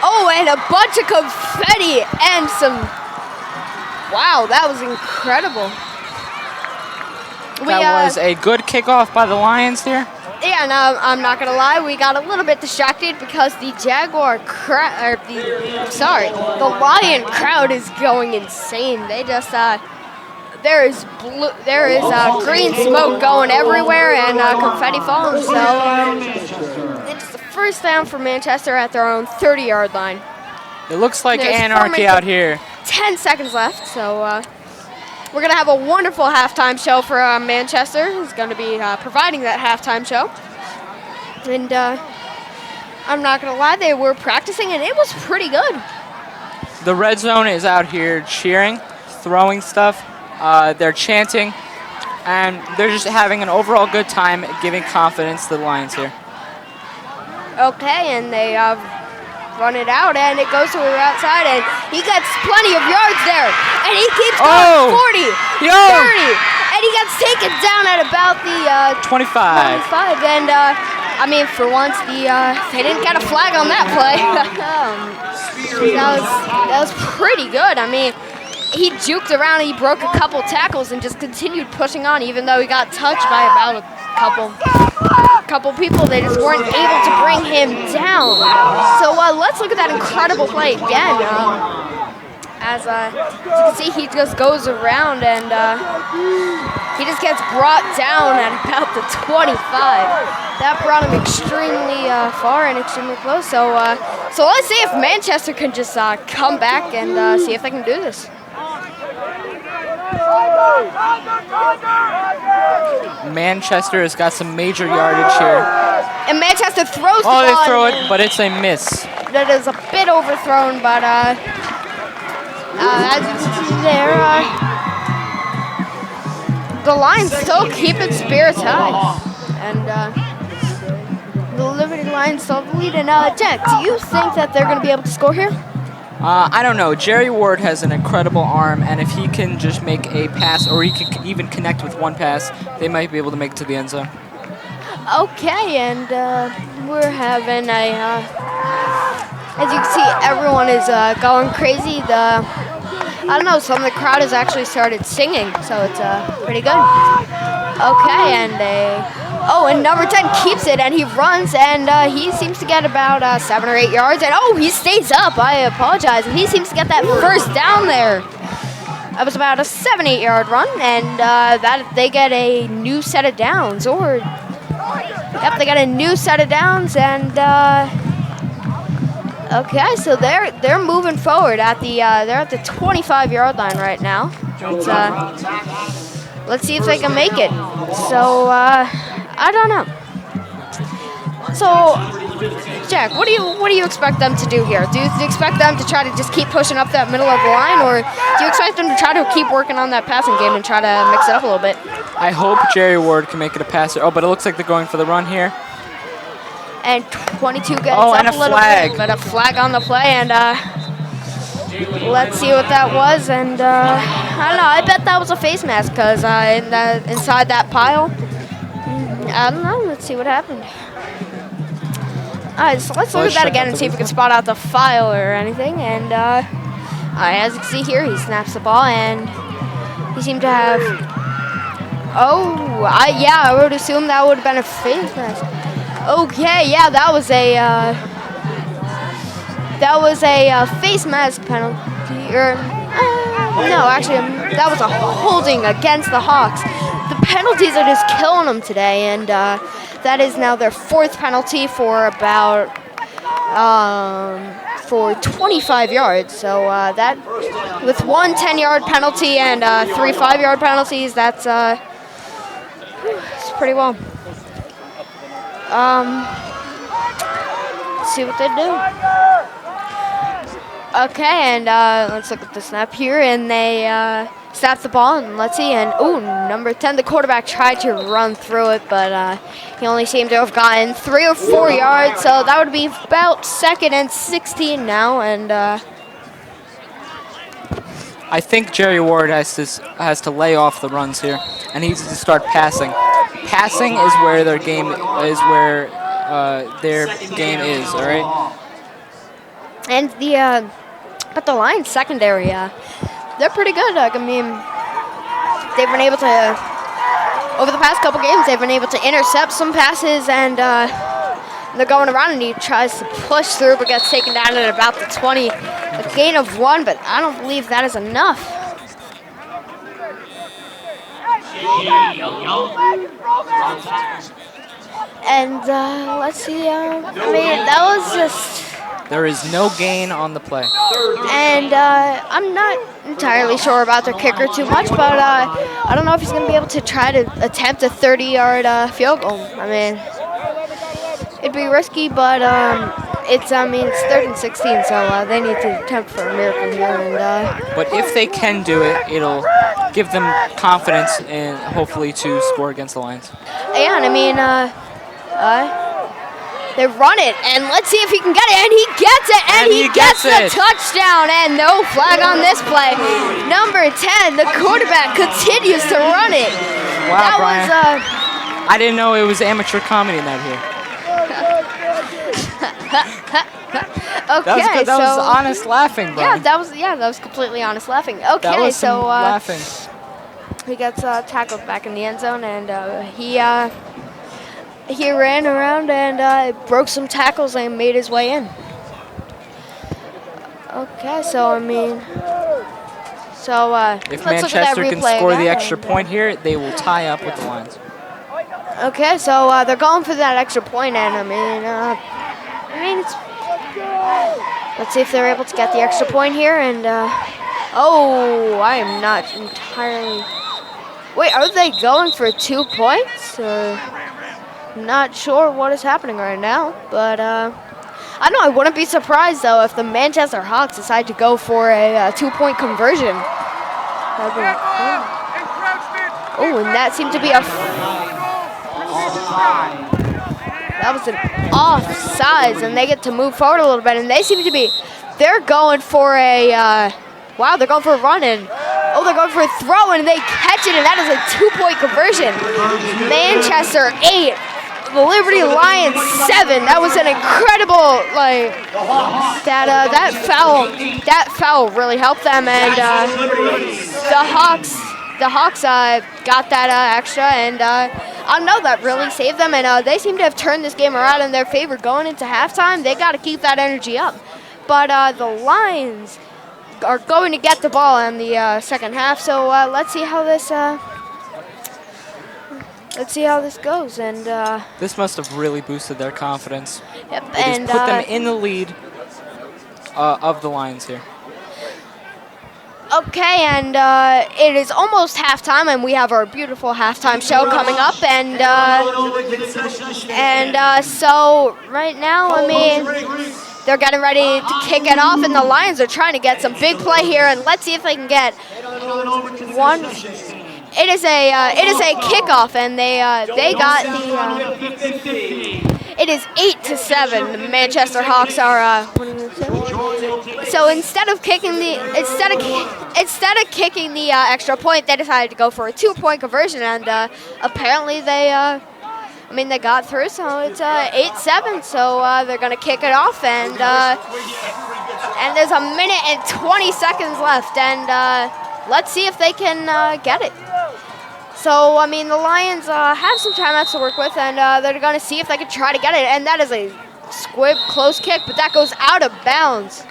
Oh, and a bunch of confetti and some, wow, that was incredible. That was a good kickoff by the Lions here. Yeah, and I'm not gonna lie, we got a little bit distracted because the the Lion crowd is going insane. They just, there is green smoke going everywhere and confetti falling. So it's the first down for Manchester at their own 30-yard line. It looks like There's anarchy out here. 10 seconds left, so we're going to have a wonderful halftime show for Manchester, who's going to be providing that halftime show. And I'm not going to lie, they were practicing, and it was pretty good. The red zone is out here cheering, throwing stuff. They're chanting, and they're just having an overall good time, giving confidence to the Lions here. Okay, and they run it out, and it goes to the outside, and he gets plenty of yards there, and he keeps going 40, 30, and he gets taken down at about the 25. And I mean, for once, they didn't get a flag on that play. that was pretty good. I mean, he juked around, and he broke a couple tackles, and just continued pushing on, even though he got touched by about a couple people. They just weren't able to bring him down. So let's look at that incredible play again. As you can see, he just goes around, and he just gets brought down at about the 25. That brought him extremely far and extremely close. So let's see if Manchester can just come back and see if they can do this. Manchester has got some major yardage here. And Manchester throws the ball. Oh, they throw it, but it's a miss. That is a bit overthrown, but as you can see there, the Lions still keeping spirits high. And the Liberty Lions still leading. Jack, do you think that they're going to be able to score here? I don't know. Jerry Ward has an incredible arm, and if he can just make a pass, or he can even connect with one pass, they might be able to make it to the end zone. Okay, and we're having a, as you can see, everyone is going crazy. I don't know, some of the crowd has actually started singing, so it's pretty good. Okay, and and number 10 keeps it, and he runs, and he seems to get about 7 or 8 yards, and he stays up. I apologize, and he seems to get that first down there. That was about a 7-8 yard run, and that they get a new set of downs, they got a new set of downs, and okay, so they're moving forward at the they're at the 25-yard line right now. Let's see if they can make it. So I don't know. So Jack, what do you expect them to do here? Do you expect them to try to just keep pushing up that middle of the line, or do you expect them to try to keep working on that passing game and try to mix it up a little bit? I hope Jerry Ward can make it a passer. Oh, but it looks like they're going for the run here. And 22 gets up and a little bit, but a flag on the play, and let's see what that was. And I don't know, I bet that was a face mask, because inside that pile, I don't know, let's see what happened. All right, so let's look at that again and see if we can spot out the file or anything. And as you can see here, he snaps the ball, and he seemed to have, I would assume that would have been a face mask. Okay, yeah, that was a face mask penalty, or no, actually, that was a holding against the Hawks. The penalties are just killing them today, and that is now their 4th penalty for about for 25 yards. So that, with one 10-yard penalty and 3 5-yard penalties, that's it's pretty well. Let's see what they do. Okay, and let's look at the snap here, and they snapped the ball, and let's see, and ooh, number 10, the quarterback tried to run through it, but he only seemed to have gotten 3 or 4 yards, so that would be about 2nd and 16 now, and I think Jerry Ward has to lay off the runs here, and he needs to start passing. Passing is where their game is. All right. And but the Lions secondary, they're pretty good. Like, I mean, they've been able to, over the past couple games, they've been able to intercept some passes, and they're going around, and he tries to push through, but gets taken down at about the 20. A gain of 1, but I don't believe that is enough. And let's see. I mean, that was just. There is no gain on the play. And I'm not entirely sure about their kicker too much, but I don't know if he's going to be able to try to attempt a 30-yard field goal. I mean, it'd be risky, but it's 3rd and 16, so they need to attempt for a miracle here. And but if they can do it, it'll give them confidence and hopefully to score against the Lions. Yeah, and I mean, they run it, and let's see if he can get it, and he gets it, and he gets the touchdown, and no flag on this play. Number 10, the quarterback, continues to run it. Wow, that Brian. Was, I didn't know it was amateur comedy night here. Okay, that was honest laughing, Brian. that was completely honest laughing. Okay, that was so laughing. He gets tackled back in the end zone, and he ran around and broke some tackles and made his way in. Okay, so I mean, if Manchester can score the extra point here, they will tie up with the Lions. Okay, so they're going for that extra point, and I mean, let's see if they're able to get the extra point here. And I am not entirely. Wait, are they going for 2 points? I'm not sure what is happening right now, but I don't know. I wouldn't be surprised though if the Manchester Hawks decide to go for a 2-point conversion. That'd be cool. Oh, and that seemed to be that was an offsides, and they get to move forward a little bit, and they seem to be. They're going for a. Wow, they're going for a run, and they're going for a throw, and they catch it, and that is a 2-point conversion. Manchester 8. The Liberty Lions 7. That was an incredible that foul really helped them, and the Hawks got that extra, and I know that really saved them, and they seem to have turned this game around in their favor going into halftime. They got to keep that energy up, but the Lions are going to get the ball in the second half. So let's see how this. Let's see how this goes, and this must have really boosted their confidence. Yep, it and has put them in the lead of the Lions here. Okay, and it is almost halftime, and we have our beautiful halftime show coming up, and so right now, I mean, they're getting ready to kick it off, and the Lions are trying to get some big play here, and let's see if they can get one. It is a kickoff, and they got the. It is 8-7. The Manchester Hawks are. So instead of kicking the extra point, they decided to go for a 2-point conversion, and apparently they got through. So it's 8-7. So they're gonna kick it off, and there's a minute and 20 seconds left, and let's see if they can get it. So, I mean, the Lions have some timeouts to work with, and they're going to see if they can try to get it. And that is a squib close kick, but that goes out of bounds.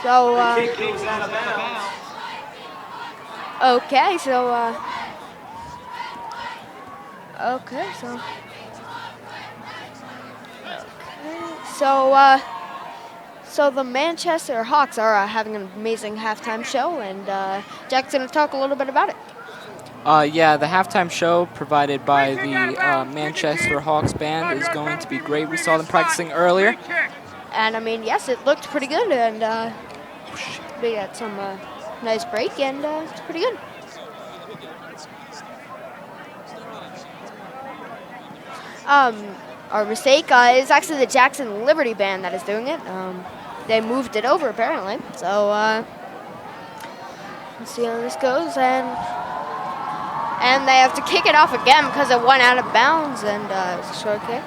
So, okay, so the Manchester Hawks are having an amazing halftime show, and Jack's going to talk a little bit about it. Yeah, the halftime show provided by the Manchester Hawks band is going to be great. We saw them practicing earlier. And I mean, yes, it looked pretty good, and we got some nice break, and it's pretty good. Our mistake is actually the Jackson Liberty band that is doing it. They moved it over apparently. So let's see how this goes, and they have to kick it off again because it went out of bounds, and it's a short kick.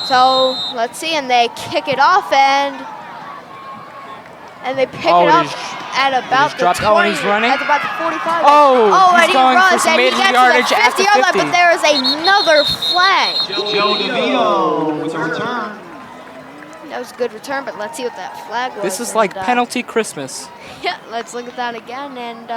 So let's see, and they kick it off, and they pick it up at about the 20, and he's running. at about the 45. He's going for some maiden yardage at the 50. But there is another flag. Joe DeVito with a return. That was a good return, but let's see what that flag was. This is like penalty Christmas. Yeah, let's look at that again, and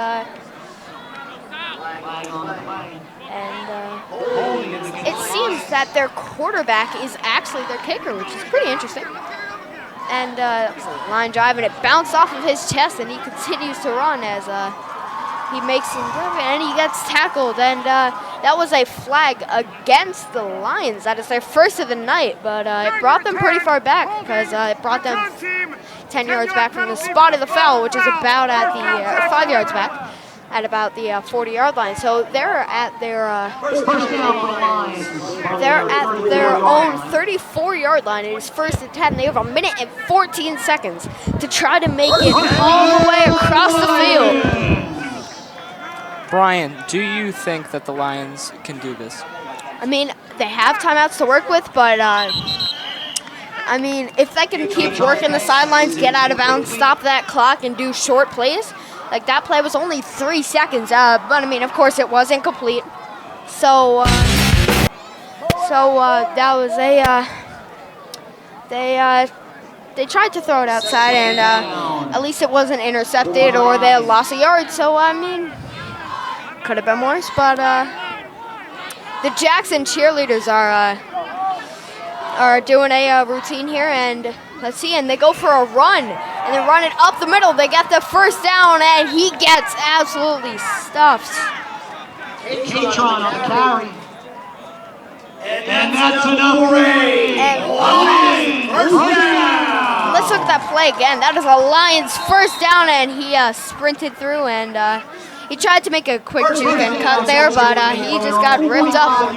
it seems that their quarterback is actually their kicker, which is pretty interesting. And that was a line drive, and it bounced off of his chest, and he continues to run as he makes some drive, and he gets tackled. And that was a flag against the Lions. That is their first of the night, but it brought them pretty far back because it brought them 10 yards back from the spot of the foul, which is about at the 5 yards back, at about the 40-yard line. So they're at their own 34-yard line. It is first and 10. They have 1 minute and 14 seconds to try to make it all the way across the field. Brian, do you think that the Lions can do this? I mean, they have timeouts to work with, but I mean, if they can keep working the sidelines, get out of bounds, stop that clock, and do short plays. Like, that play was only 3 seconds, but I mean, of course, it was incomplete. So that was they tried to throw it outside, and at least it wasn't intercepted or they lost a yard. So, I mean, could have been worse, but the Jackson cheerleaders are doing a routine here, and let's see, and they go for a run, and they run it up the middle. They get the first down, and he gets absolutely stuffed. K-Tron on the carry. And that's enough for first down. Let's look at that play again. That is a Lions first down, and he sprinted through, and he tried to make a quick juke and cut there, but he just got ripped up.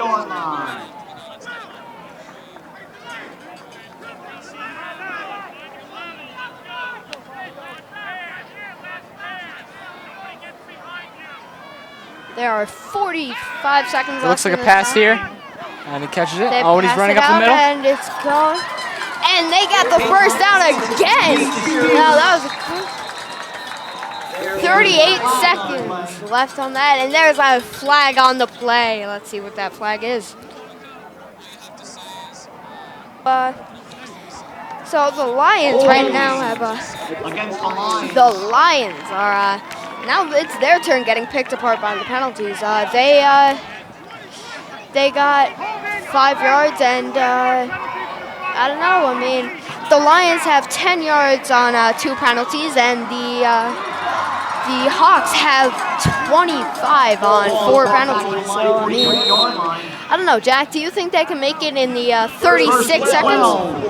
There are 45 seconds left. It looks like a pass here, and he catches it. They And he's running up the middle. And it's gone. And they got the first down again. Now that was 38 seconds left on that, and there's a flag on the play. Let's see what that flag is. So the Lions right now have the Lions are. Now it's their turn getting picked apart by the penalties. They got 5 yards, and I don't know. I mean, the Lions have 10 yards on 2 penalties, and the Hawks have 25 on 4 penalties. So, I mean, I don't know, Jack, do you think they can make it in the 36 seconds?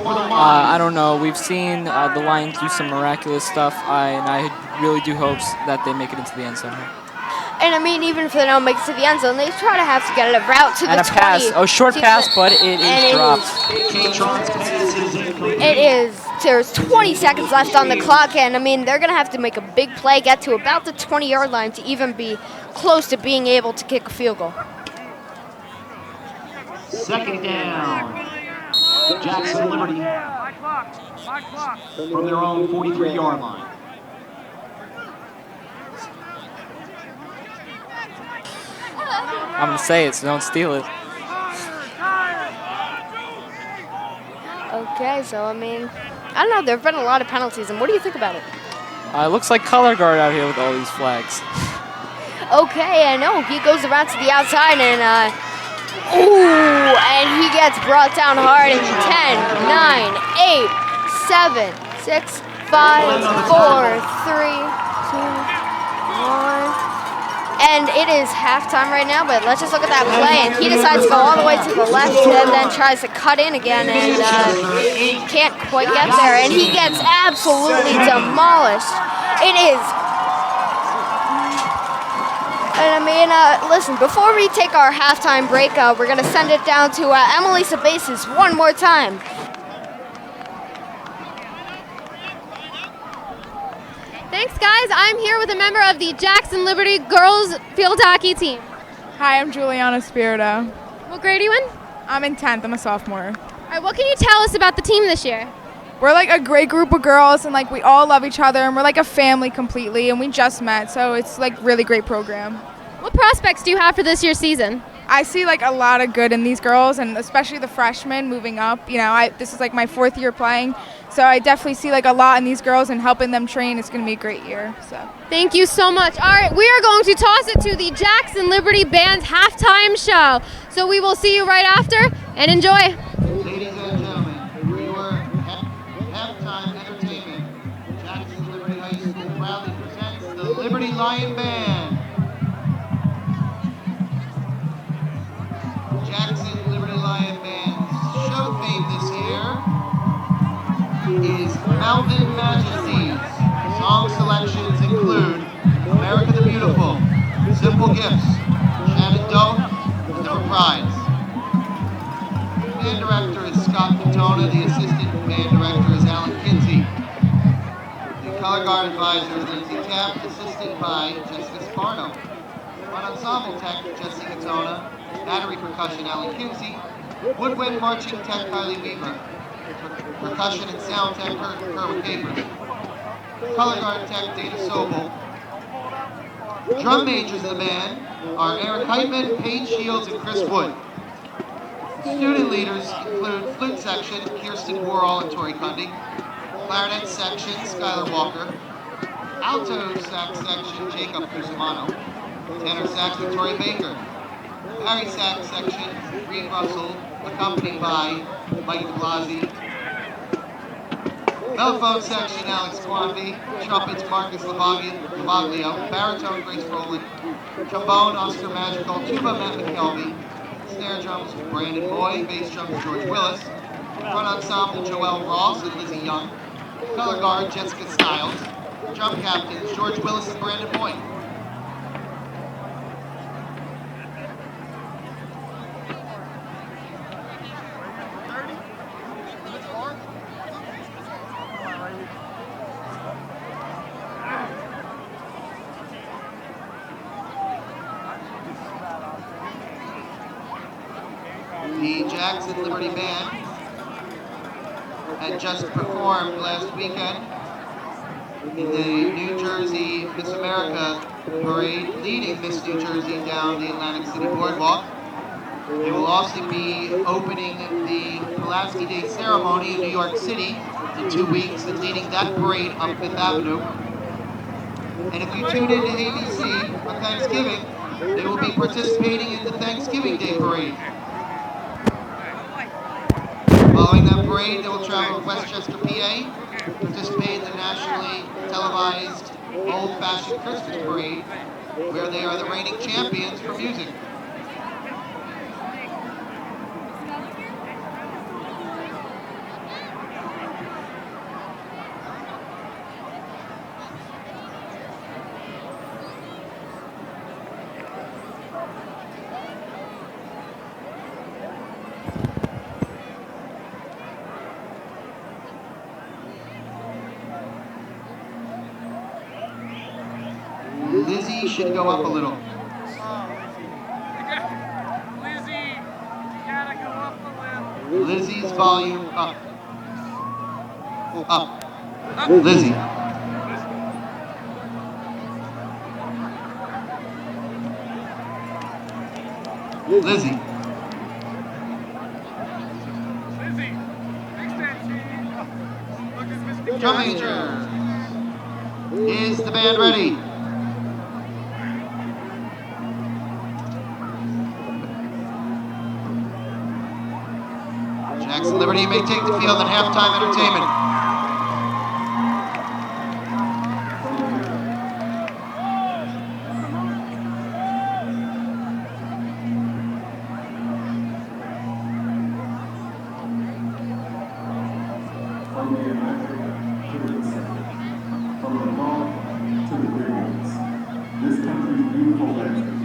I don't know. We've seen the Lions do some miraculous stuff, and I really do hope that they make it into the end zone. And I mean, even if they don't make it to the end zone, they try to have to get a route to the 20. And a pass, a short pass, but it is dropped. It is. There's 20 seconds left on the clock, and I mean, they're going to have to make a big play, get to about the 20-yard line to even be close to being able to kick a field goal. Second down. Jackson Liberty from their own 43-yard line. I'm going to say it, so don't steal it. Okay, so I mean, I don't know. There have been a lot of penalties, and what do you think about it? It looks like color guard out here with all these flags. Okay, I know. He goes around to the outside, and and he gets brought down hard in 10, 9, 8, 7, 6, 5, 4, 3, 2, 1. And it is halftime right now, but let's just look at that play. And he decides to go all the way to the left and then tries to cut in again and can't quite get there. And he gets absolutely demolished. It is And I mean, listen, before we take our halftime break, we're going to send it down to Emily Sabasis one more time. Thanks, guys. I'm here with a member of the Jackson Liberty girls field hockey team. Hi, I'm Juliana Spirito. What grade are you in? I'm in 10th. I'm a sophomore. All right, what can you tell us about the team this year? We're like a great group of girls, and like we all love each other, and we're like a family completely, and we just met, so it's like really great program. What prospects do you have for this year's season? I see like a lot of good in these girls, and especially the freshmen moving up. You know, this is like my 4th year playing, so I definitely see like a lot in these girls, and helping them train is going to be a great year. So thank you so much. All right, we are going to toss it to the Jackson Liberty Band's halftime show. So we will see you right after, and enjoy. Ladies and gentlemen, your halftime entertainment. Jackson Liberty High School proudly presents the Liberty Lion Band. Jackson Liberty Lion Band's show theme this year is Mountain Majesties. Song selections include America the Beautiful, Simple Gifts, Shannon Doe, The Reprise. Band director is Scott Katona. The assistant band director is Alan Kinsey. The color guard advisor is Lindsay Tapp, assisted by Jessica Sparno. On ensemble tech, Jessica Katona. Battery percussion, Alan Kinsey. Woodwind marching tech, Kylie Weaver. Percussion and sound tech, Kerwin Capers. Color guard tech, Dana Sobel. Drum majors of the band are Eric Heitman, Paige Shields, and Chris Wood. Student leaders include flute section, Kirsten Worrell and Tori Cundy. Clarinet section, Skylar Walker. Alto sax section, Jacob Cusimano. Tenor sax, Victoria Baker. Barry sax section, Reed Russell, accompanied by Mike DeBlasi. Mellophone section, Alex Quamby. Trumpets, Marcus Lavaglio. Baritone, Grace Rowland. Trombone, Oscar Magical. Tuba, Matt McKelvey. Snare drums, Brandon Boy. Bass drums, George Willis. Front ensemble, Joelle Ross and Lizzie Young. Color guard, Jessica Stiles. Drum captains, George Willis and Brandon Boy. The Jackson Liberty Band had just performed last weekend in the New Jersey Miss America parade, leading Miss New Jersey down the Atlantic City Boardwalk. They will also be opening the Pulaski Day ceremony in New York City in 2 weeks and leading that parade up Fifth Avenue. And if you tune into ABC for Thanksgiving, they will be participating in the Thanksgiving Day parade. Following that parade, they will travel to Westchester, PA, participate in the nationally televised Old-Fashioned Christmas Parade, where they are the reigning champions for music. Lizzie should go up a little. Lizzie, you gotta go up a little. Lizzie's volume up. Up. Lizzie. Lizzie. Drum majors. Is the band ready? Jackson Liberty may take the field in halftime entertainment. From the mall to the big ones, this country's beautiful legends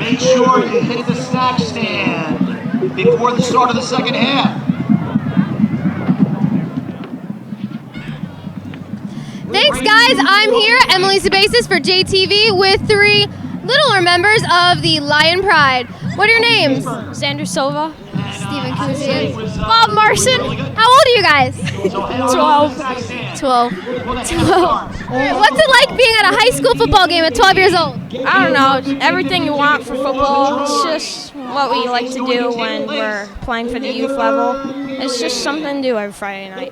Make sure you hit the snack stand before the start of the second half. Thanks, guys. I'm here, Emily Sabasis for JTV, with 3 littler members of the Lion Pride. What are your names? Xander Silva. Stephen Kuzian. Bob Marson. How old are you guys? 12. 12. What's it like being at a high school football game at 12 years old? I don't know. It's everything you want for football. It's just what we like to do when we're playing for the youth level. It's just something to do every Friday night.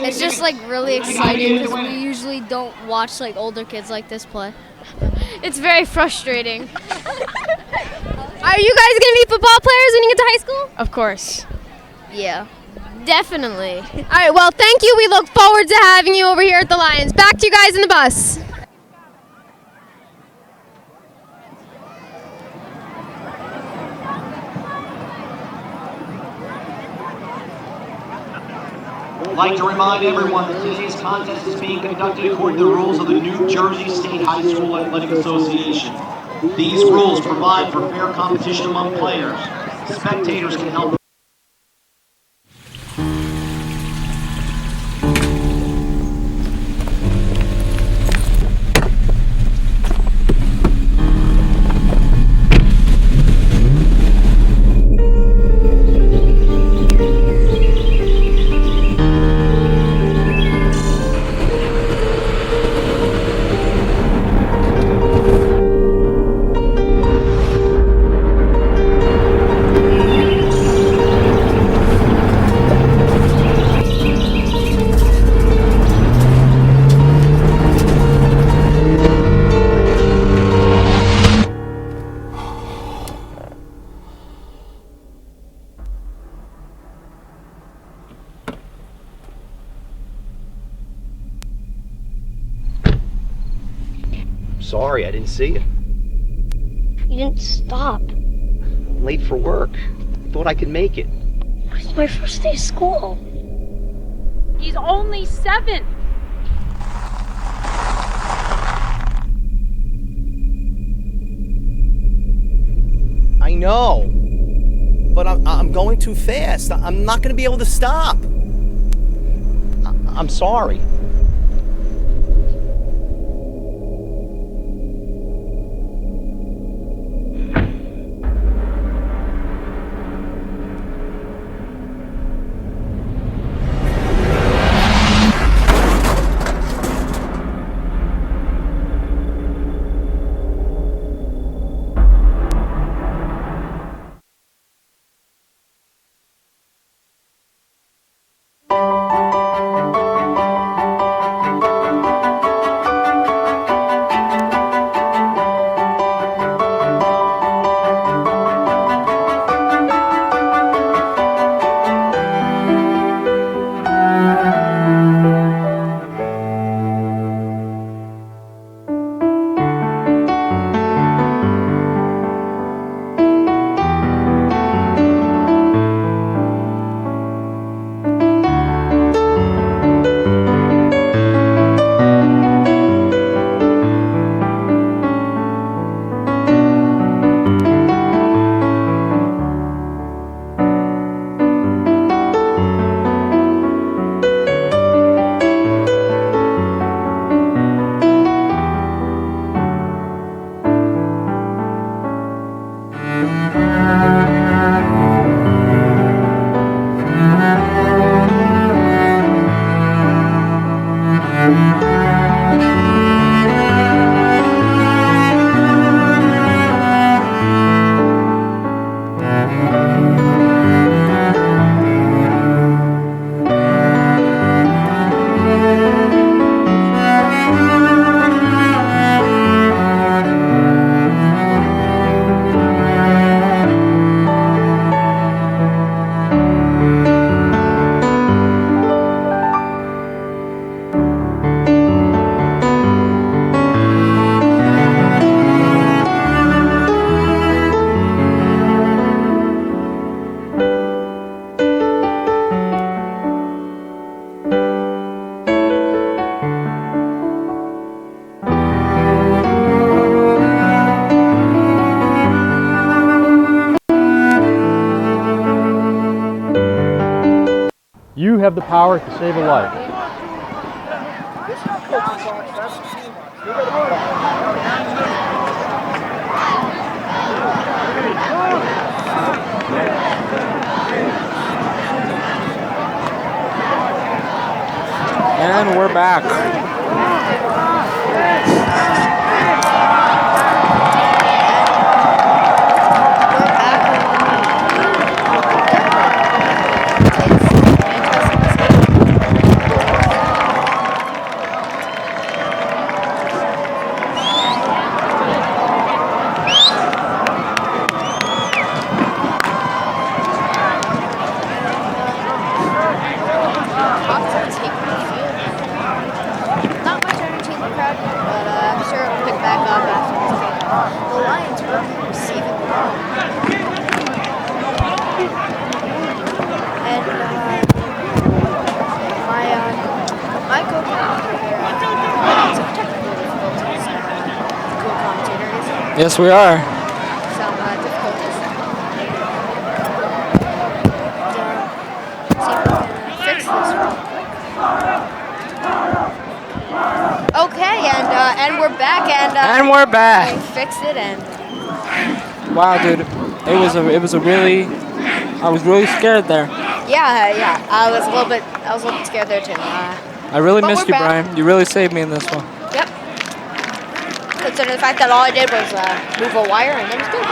It's just like really exciting because we usually don't watch like older kids like this play. It's very frustrating. Are you guys going to be football players when you get to high school? Of course. Yeah. Definitely. All right, well, thank you. We look forward to having you over here at the Lions. Back to you guys in the bus. I'd like to remind everyone that today's contest is being conducted according to the rules of the New Jersey State High School Athletic Association. These rules provide for fair competition among players. Spectators can help. Sorry, I didn't see you. You didn't stop. I'm late for work. Thought I could make it. It's my first day of school. He's only 7. I know, but I'm going too fast. I'm not going to be able to stop. I'm sorry. you have the power to save a life. And we're back. Not much energy in the crowd, but I'm sure it'll pick back up after this game. The Lions will be receiving the ball. And my co-commentator, Yes, we are. some difficulties. See if we can fix this real quick. Okay, and we're back, And we're back. we fixed it, and Wow, dude, it was a really, I was really scared there. yeah, I was a little bit scared there too. I really But missed we're you, back. Brian. You really saved me in this one. Yep. Considering the fact that all I did was move a wire, and then it's good.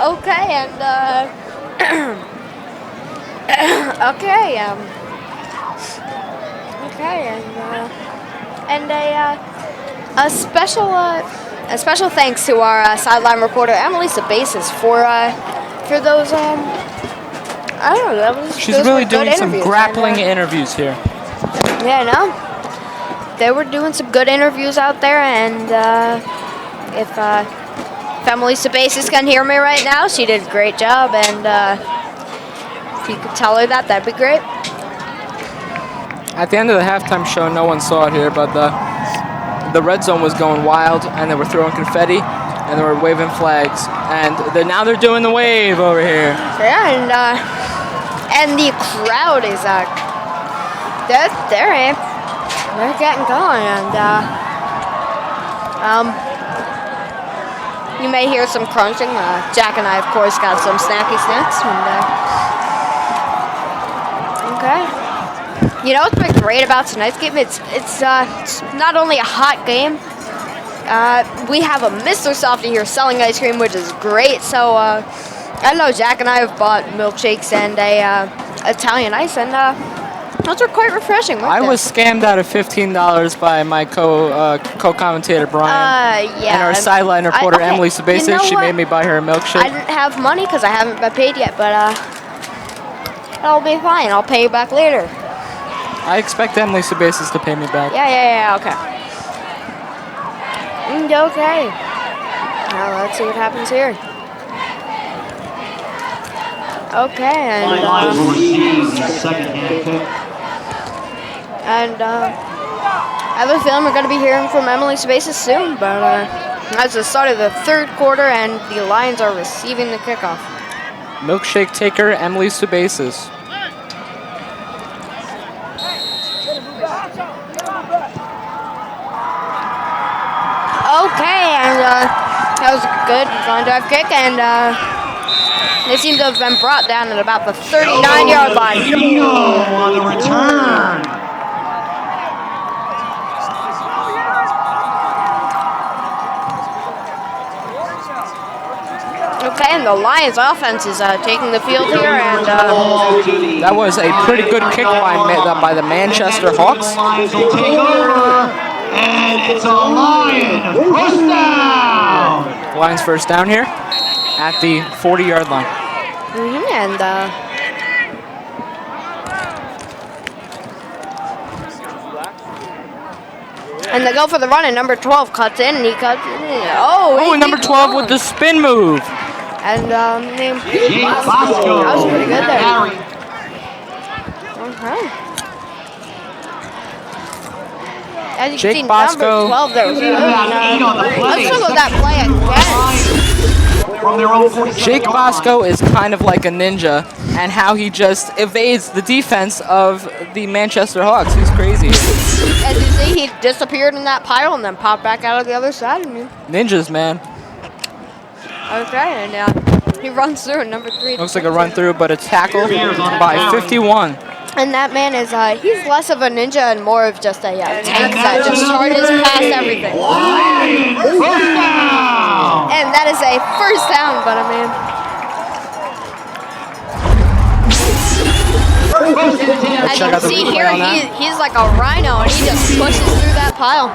Okay, and and a special thanks to our sideline reporter Emily Sabasis for those I don't know. She's those really were good doing some interviews, grappling and, interviews here. yeah, no. They were doing some good interviews out there, and if Emily Sabasis can hear me right now, she did a great job, and if you could tell her that, that'd be great. At the end of the halftime show, no one saw it here, but the red zone was going wild, and they were throwing confetti, and they were waving flags, and now they're doing the wave over here. Yeah, and the crowd is they're getting going, and you may hear some crunching. Jack and I, of course, got some snacky snacks, and okay. You know what's been great about tonight's game? It's not only a hot game. We have a Mr. Softy here selling ice cream, which is great. So I know Jack and I have bought milkshakes and a Italian ice, and those are quite refreshing. I was scammed out of $15 by my co-commentator Brian yeah, and our sideline reporter okay, Emily Sabasis. you know She what? made me buy her a milkshake. I didn't have money because I haven't been paid yet, but that'll be fine. I'll pay you back later. I expect Emily Sabasis to pay me back. Yeah, okay. Okay. Now let's see what happens here. Okay, and Lions will receive the second hand kick. I have a feeling we're going to be hearing from Emily Sabasis soon, but that's the start of the third quarter, and the Lions are receiving the kickoff. Milkshake taker Emily Sabasis. Okay, and that was a good line drive kick, and they seem to have been brought down at about the 39-yard line. On the return. Okay, and the Lions offense is taking the field here, and that was a pretty good kick by the Manchester Hawks. Lions will take over, and it's a Lion first down. Lions first down here at the 40-yard line. And they go for the run, and number 12 cuts in, and he cuts in. Oh, number 12 with the spin move. And Jake Bosco. that was pretty good there. Okay. As you Jake can see, Bosco. number 12 there was good. Let's Let's look at that play again. from their own 47 Jake Bosco is kind of like a ninja, and how he just evades the defense of the Manchester Hawks. He's crazy. As you see, he disappeared in that pile and then popped back out of the other side. Ninjas, man. Okay, and he runs through number 3. Looks like a run through, but a tackle by 51. And that man is, he's less of a ninja and more of just a tank that just charges past everything. And that is a first down, but as you can see here, he's like a rhino, and he just pushes through that pile.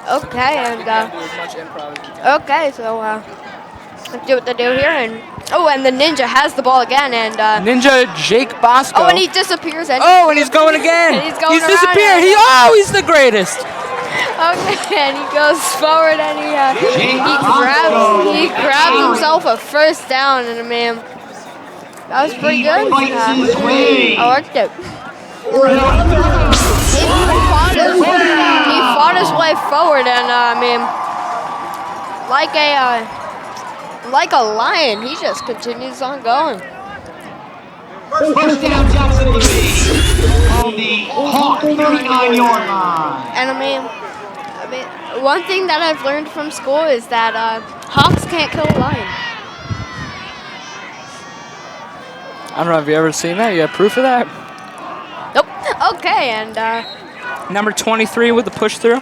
Okay, and okay, so let's do what they do here, and and the ninja has the ball again, and Ninja Jake Bosco. Oh, and he disappears. And and he's going again. And he's disappeared. He's the greatest. Okay, and he goes forward, and he grabs himself a first down, and that was pretty good. I liked it. He fought his way forward, and like a lion, he just continues on going. First down, Jackson on the Hawk 39-yard line. And one thing that I've learned from school is that hawks can't kill a lion. I don't know. Have you ever seen that? You have proof of that? Nope. Okay, and number 23 with the push through.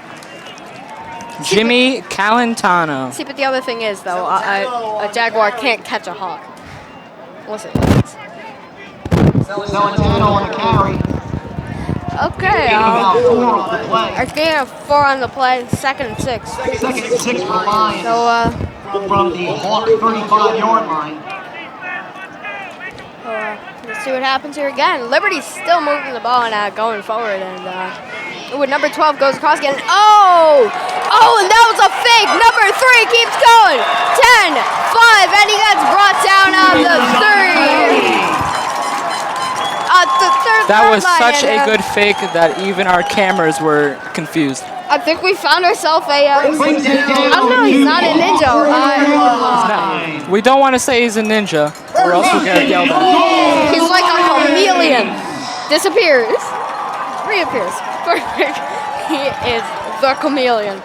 Jimmy Calentano. See, but the other thing is, though, a jaguar can't catch a hawk. Listen. Calentano on the carry. Okay. About 4 on the play. I think 4 on the play. 2nd and 6. 2nd and 6 for the Lions. So from the Hawk 35-yard line. Let's see what happens here again. Liberty's still moving the ball and going forward, and with number 12 goes across again. Oh, and that was a fake. Number 3 keeps going. 10, 5, and he gets brought down on the 3. That was such a good fake that even our cameras were confused. I think we found ourselves I don't know, he's not a ninja. We don't want to say he's a ninja, or else we'll get yelled at. He's like a chameleon. Disappears. Reappears. Perfect. He is the chameleon.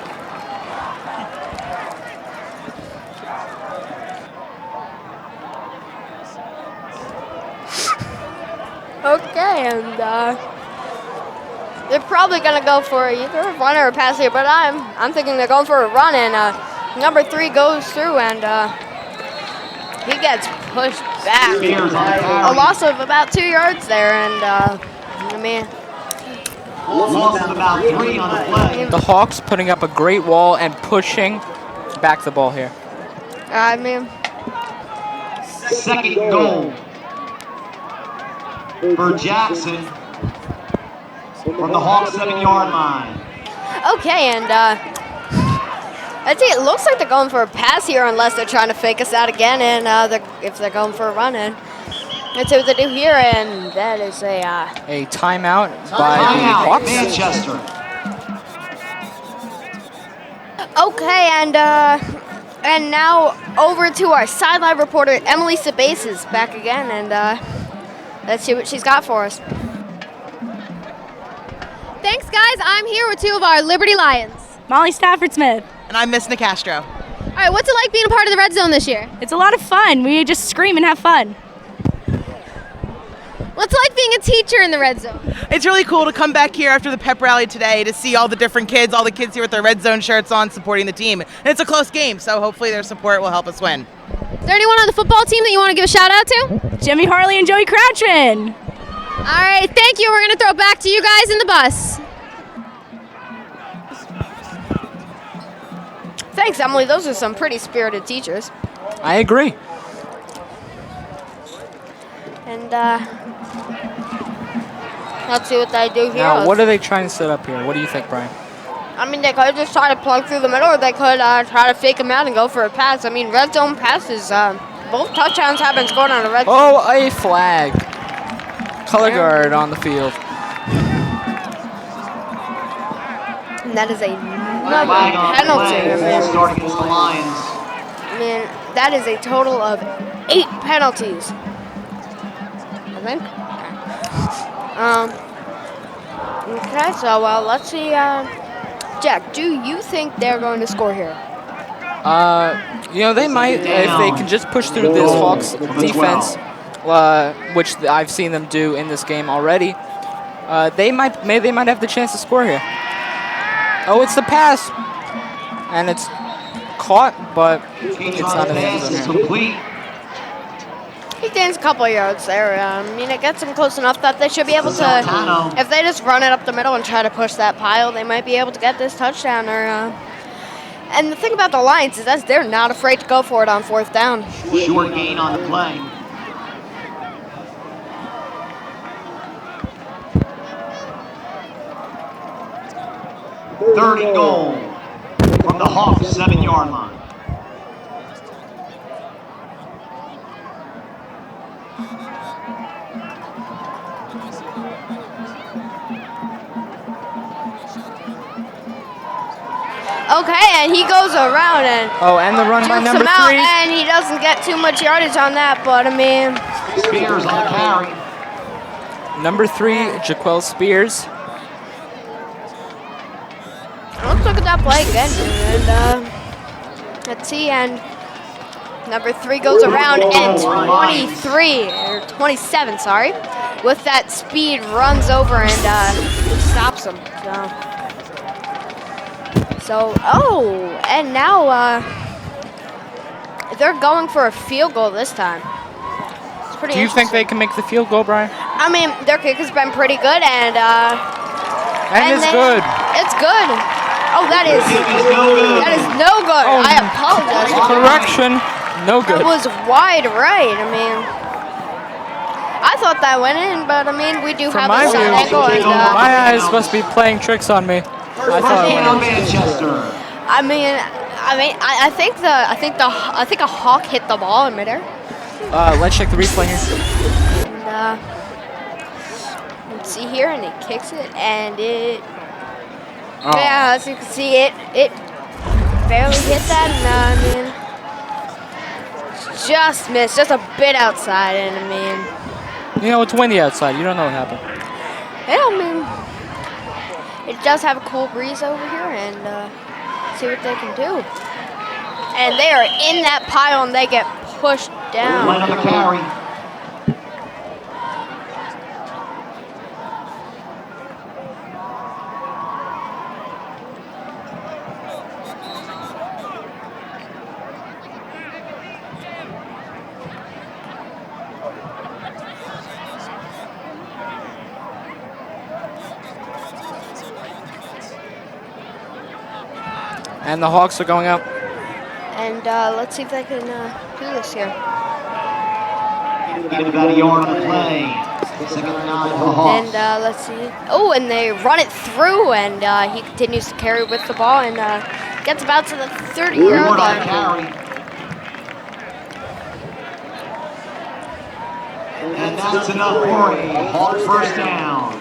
Okay, and they're probably gonna go for either a run or a pass here, but I'm thinking they're going for a run, and number 3 goes through, and he gets pushed back. A loss of about 2 yards there, and loss of about 3 on the play. The Hawks putting up a great wall and pushing back the ball here. Second goal for Jackson from the Hawks 7-yard line. Okay, and I'd say it looks like they're going for a pass here, unless they're trying to fake us out again, and if they're going for a run in. Let's see what they do here, and that is a timeout by the Hawks. Manchester. Okay, and now over to our sideline reporter, Emily Sabase is back again, and let's see what she's got for us. Thanks, guys. I'm here with 2 of our Liberty Lions. Molly Stafford-Smith. And I'm Miss Nicastro. All right, what's it like being a part of the Red Zone this year? It's a lot of fun. We just scream and have fun. What's it like being a teacher in the Red Zone? It's really cool to come back here after the pep rally today to see all the different kids, all the kids here with their Red Zone shirts on supporting the team. And it's a close game, so hopefully their support will help us win. Is there anyone on the football team that you want to give a shout out to? Jimmy Harley and Joey Crouchman. All right, thank you. We're going to throw it back to you guys in the bus. Thanks, Emily. Those are some pretty spirited teachers. I agree. And let's see what they do here. Now, what are they trying to set up here? What do you think, Brian? I mean, they could just try to plug through the middle, or they could try to fake them out and go for a pass. I mean, red zone passes, both touchdowns have been scored on a red zone. Oh, a flag. Color guard on the field. And that is another Flag on penalty. play. Ball starting against the Lions. I mean, that is a total of 8 penalties. I think. Okay, so let's see. Jack, do you think they're going to score here? They might if they can just push through this Hawks defense, which I've seen them do in this game already. They might have the chance to score here. Oh, it's the pass, and it's caught, but it's not in the end zone here. He gains a couple of yards there. I mean, it gets them close enough that they should be able to, if they just run it up the middle and try to push that pile, they might be able to get this touchdown. And the thing about the Lions is that they're not afraid to go for it on 4th down. Short gain on the play. Third and goal from the Hawks 7-yard line. Okay, and he goes around and and the run by jukes number him out, 3. and he doesn't get too much yardage on that, but I mean, Spears on the carry. Number 3, Jaquel Spears. Let's look at that play again, and let's see, and number 3 goes around, and 27, sorry, with that speed runs over and stops him. So, and now they're going for a field goal this time. It's pretty. Do you think they can make the field goal, Brian? I mean, their kick has been pretty good, and it's good. It's good. Oh, that is no good. Oh, I apologize. Correction, no good. That was wide right. I mean, I thought that went in, but I mean, we do From have my a view, side angle, and my eyes must be playing tricks on me. I thought it went in. I think a hawk hit the ball in midair. Let's check the replay here. And, let's see here, and he kicks it, and it. Oh. Yeah, as you can see, it barely hit that, and just missed, just a bit outside, and I mean. It's windy outside. You don't know what happened. Yeah, I mean, it does have a cool breeze over here, and see what they can do. And they are in that pile, and they get pushed down. Line on the carry. And the Hawks are going up. And let's see if they can do this here. Get about a yard on the play. Second and 9 for the Hawks. And let's see. Oh, and they run it through, and he continues to carry with the ball and gets about to the 30-yard line. And that's enough for a Hawk first down.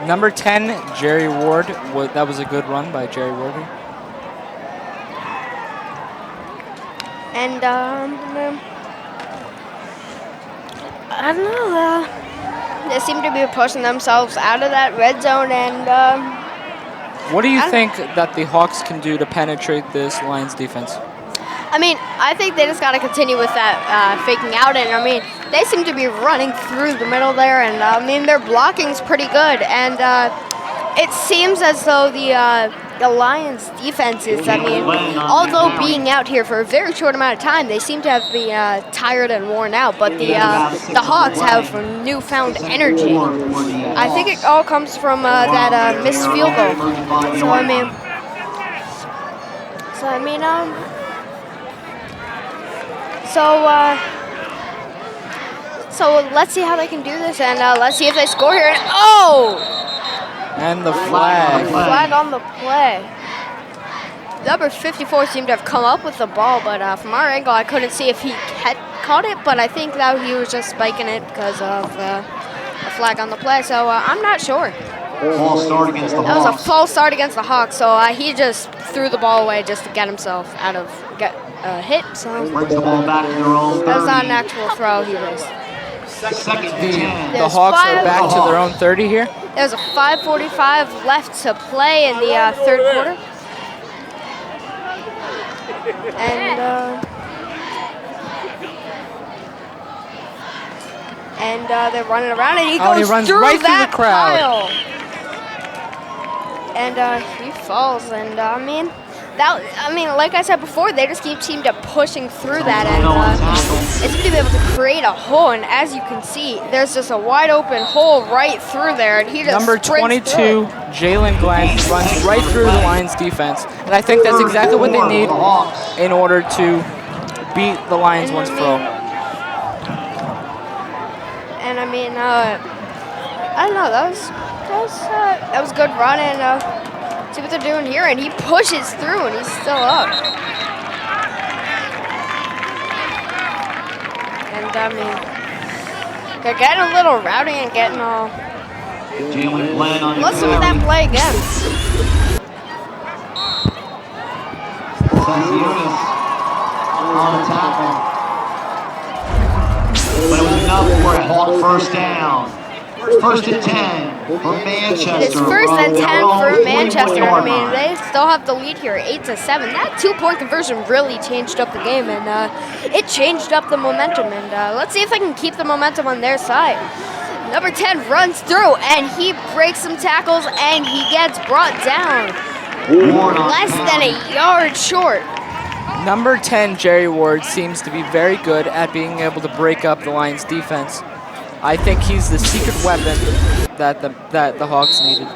Number 10, Jerry Ward. That was a good run by Jerry Ward. And I don't know. They seem to be pushing themselves out of that red zone. And what do you think that the Hawks can do to penetrate this Lions defense? I mean, I think they just got to continue with that faking out. And, I mean, they seem to be running through the middle there. And, I mean, their blocking's pretty good. And it seems as though the Lions defenses, I mean, although being out here for a very short amount of time, they seem to have been tired and worn out. But the Hawks have newfound energy. I think it all comes from that missed field goal. So let's see how they can do this, and let's see if they score here. And the flag. Flag on the play. Number 54 seemed to have come up with the ball, but from our angle, I couldn't see if he had caught it, but I think that he was just spiking it because of a flag on the play, so I'm not sure. False start against the That was Hawks. a false start against the Hawks, so he just threw the ball away just to get himself out of hit. So Brings the ball back to their own 30. that was not an actual throw. He was. Second and 10. The Hawks are back to their own 30 here. There's a 5:45 left to play in the third quarter. And they're running around, and he runs through right that through the crowd. pile. And he falls, and like I said before, they just seem to pushing through that, and it's going to be able to create a hole. And as you can see, there's just a wide open hole right through there, and he just Number sprints 22, through. Jalen Glenn, runs right through the Lions defense, and I think that's exactly what they need in order to beat the Lions once for all. And I don't know, that was a good run, and see what they're doing here, and he pushes through, and he's still up. And they're getting a little rowdy and getting all. Jalen Glenn on the Let's look at that play again. Sasionis on the tackle. But it was enough for a Hawk first down. First and 10 for Manchester. It is first and 10 for Manchester. I mean, they still have the lead here, 8-7. That 2-point conversion really changed up the game, and it changed up the momentum. And let's see if they can keep the momentum on their side. Number 10 runs through, and he breaks some tackles, and he gets brought down. Less than a yard short. Number 10, Jerry Ward, seems to be very good at being able to break up the Lions defense. I think he's the secret weapon that the Hawks needed.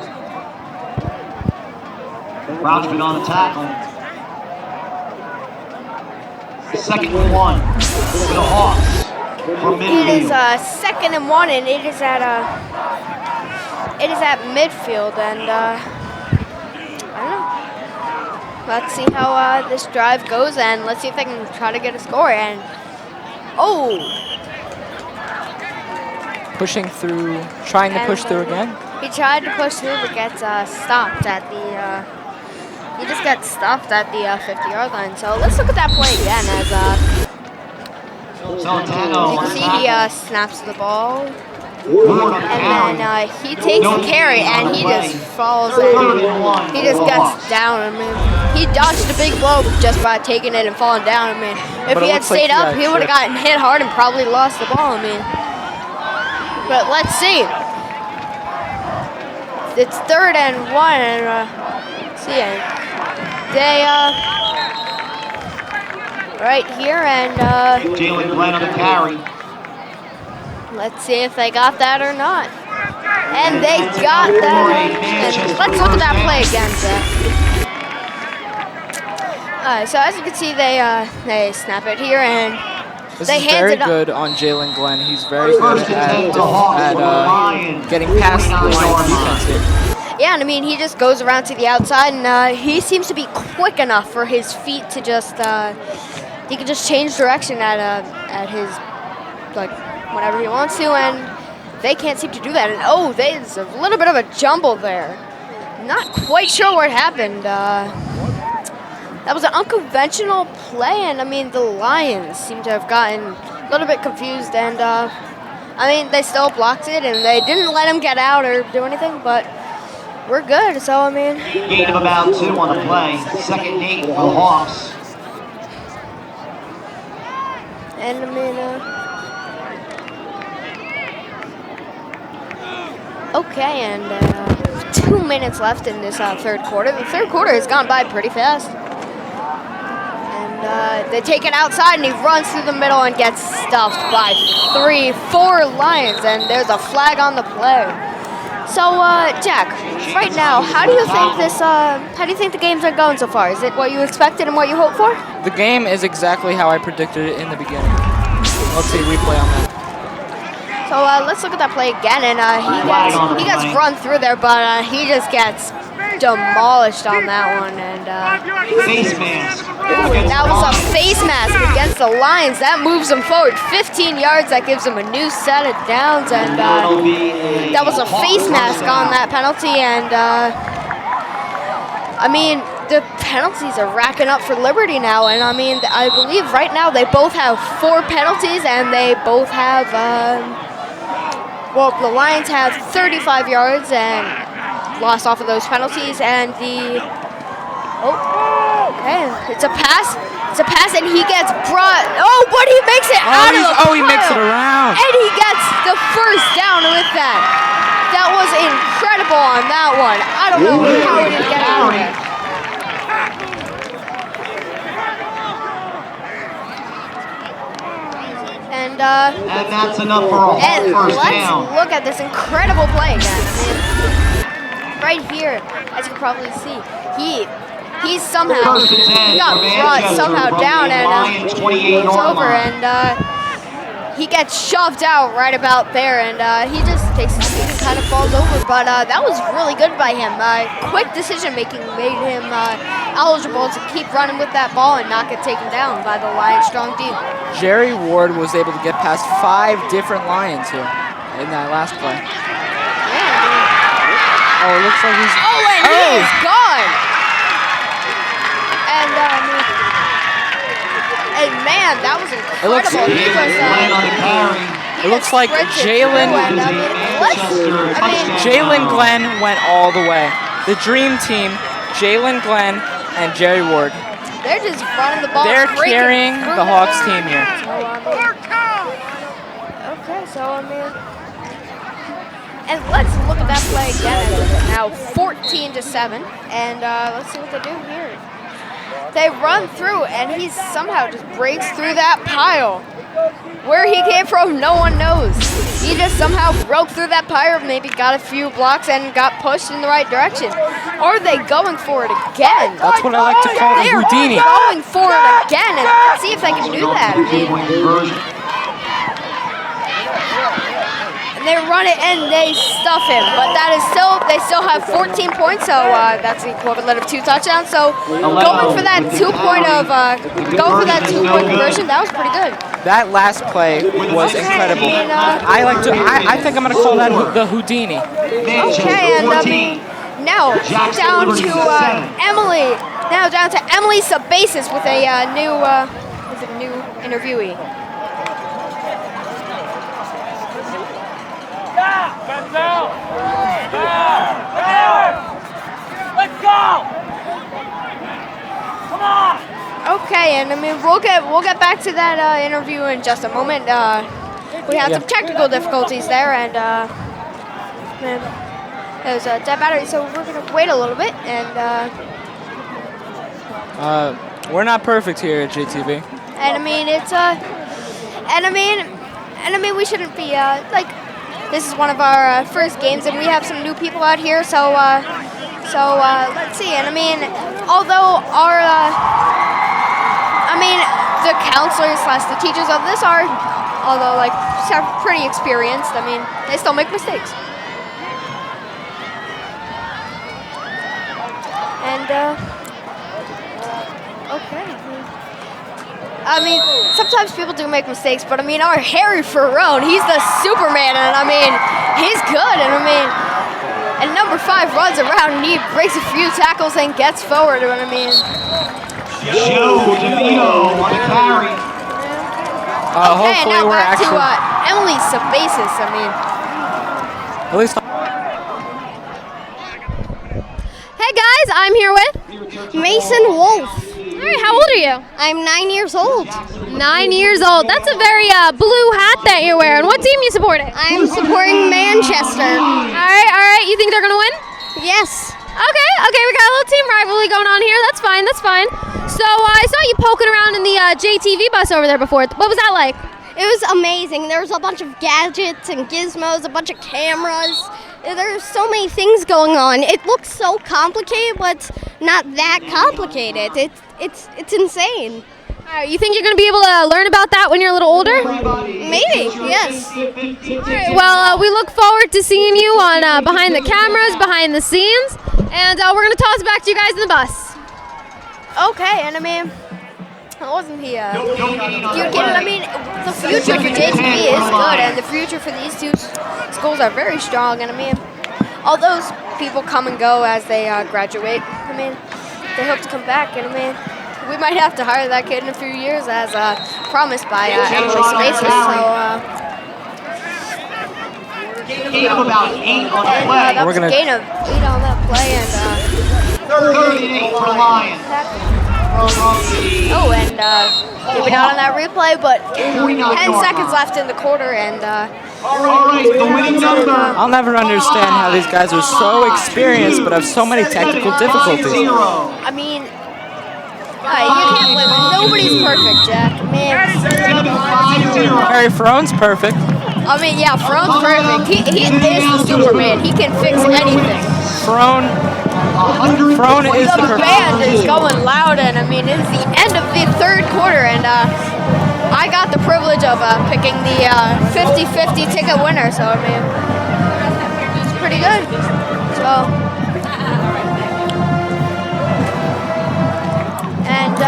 Crouchman on the tackle. Second and 1 for the Hawks from midfield. It is second and 1, and it is at midfield, and I don't know. Let's see how this drive goes, and let's see if they can try to get a score. And pushing through, trying to push through again. He tried to push through, but gets stopped at the. He just gets stopped at the 50-yard line. So let's look at that play again. As you can see, he snaps the ball, and then he takes the carry, and he just falls in. He just gets down. I mean, he dodged a big blow just by taking it and falling down. I mean, if he had stayed up, he would have gotten hit hard and probably lost the ball. I mean. But let's see. It's third and 1, and let's see. They right here, and Jalen Glenn on the carry. Let's see if they got that or not. And they got that. And let's look at that play again, Zach. So as you can see, they snap it here, and This they is hand very it up. good on Jalen Glenn. He's very good at getting past the Lions defense here. Yeah, and I mean, he just goes around to the outside, and he seems to be quick enough for his feet to just, he can just change direction at his, like, whenever he wants to, and they can't seem to do that. And there's a little bit of a jumble there. Not quite sure what happened. That was an unconventional play, and I mean, the Lions seem to have gotten a little bit confused, and I mean, they still blocked it, and they didn't let him get out or do anything, but we're good, so I mean. Gain of about 2 on the play. Second and 8 for the Hawks. And I mean, okay, and 2 minutes left in this third quarter. The third quarter has gone by pretty fast. They take it outside, and he runs through the middle and gets stuffed by 3-4 Lions, and there's a flag on the play. So, Jack, right now, how do you think the games are going so far? Is it what you expected and what you hoped for? The game is exactly how I predicted it in the beginning. Let's see replay on that. So let's look at that play again, and he gets run through there, but he just gets demolished on that one, and Face mask. that was a face mask against the Lions. That moves them forward 15 yards. That gives them a new set of downs, and that was a face mask on that penalty. And I mean, the penalties are racking up for Liberty now, and I mean, I believe right now they both have 4 penalties, and they both have, well, the Lions have 35 yards and lost off of those penalties, and okay, it's a pass, and he gets brought, but he makes it out of the he makes it around. And he gets the first down with that. That was incredible on that one. I don't know how he didn't get out of it. And that's enough for a first down. Let's look at this incredible play again. I mean, right here, as you can probably see, he somehow got brought somehow down and moves over, and he gets shoved out right about there, and he just takes his feet and kind of falls over. But that was really good by him. Quick decision making made him eligible to keep running with that ball and not get taken down by the Lions' strong D. Jerry Ward was able to get past 5 different Lions here in that last play. Yeah. It looks like he's. And he is gone. And man, that was incredible. It looks like Jalen Glenn went all the way. The dream team, Jalen Glenn and Jerry Ward. They're just running the ball. They're carrying the Hawks team here. So I mean, and let's look at that play again. Now 14-7, and let's see what they do here. They run through, and he somehow just breaks through that pile. Where he came from, no one knows. He just somehow broke through that pile, maybe got a few blocks, and got pushed in the right direction. Are they going for it again? That's what I like to call a Houdini. They're going for it again, and let's see if they can do that. They run it and they stuff him, but that is they still have 14 points, so that's the equivalent of 2 touchdowns. So going for that 2-point conversion, that was pretty good. That last play was incredible. I think I'm gonna call that the Houdini. Okay, and now down to Emily. Now down to Emily Sabasis with a new interviewee. Let's go! Come on! Okay, and I mean we'll get back to that interview in just a moment. We had some technical difficulties there, and there's a dead battery, so we're gonna wait a little bit. And we're not perfect here at JTV. And I mean we shouldn't be like. This is one of our first games, and we have some new people out here. So let's see. And I mean, although the counselors / the teachers of this are, although like pretty experienced, I mean, they still make mistakes. And okay. I mean, sometimes people do make mistakes, but I mean, our Harry Ferrone, he's the Superman, and I mean, he's good, and I mean, and number 5 runs around and he breaks a few tackles and gets forward, and I mean. Joe DeVito on the carry. Okay, and now back to Emily Sabasis, I mean. At least. Hey guys, I'm here with Mason Wolf. All right, how old are you? I'm 9 years old. 9 years old. That's a very blue hat that you're wearing. What team are you supporting? I'm supporting Manchester. All right. You think they're going to win? Yes. Okay, we got a little team rivalry going on here. That's fine. So I saw you poking around in the JTV bus over there before. What was that like? It was amazing. There was a bunch of gadgets and gizmos, a bunch of cameras. There's so many things going on. It looks so complicated, but it's not that complicated. It's insane. You think you're going to be able to learn about that when you're a little older? Maybe, yes. All right, well, we look forward to seeing you on behind the cameras, behind the scenes, And we're going to toss it back to you guys in the bus. Okay, and I mean, wasn't he? I mean, the future for JTV is good, and the future for these two schools are very strong. And I mean, all those people come and go as they graduate. I mean, they hope to come back, and I mean, we might have to hire that kid in a few years, as promised by Emily Spaces. So. Gain of about 8 on the play. That was a gain of 8 on that play, and 38 for Lions. Oh, and maybe not on that replay, but 10 seconds left in the quarter, and I'll never understand how these guys are so experienced but have so many technical difficulties. I mean, you can't blame them. Nobody's perfect, Jack. Man. Harry Frone's perfect. I mean, yeah, Frone's perfect. He is the Superman. He can fix anything. Frone is the perfect. The band is going loud, and I mean, it's the end of the third quarter, and I got the privilege of picking the 50-50 ticket winner, so I mean, it's pretty good. So, and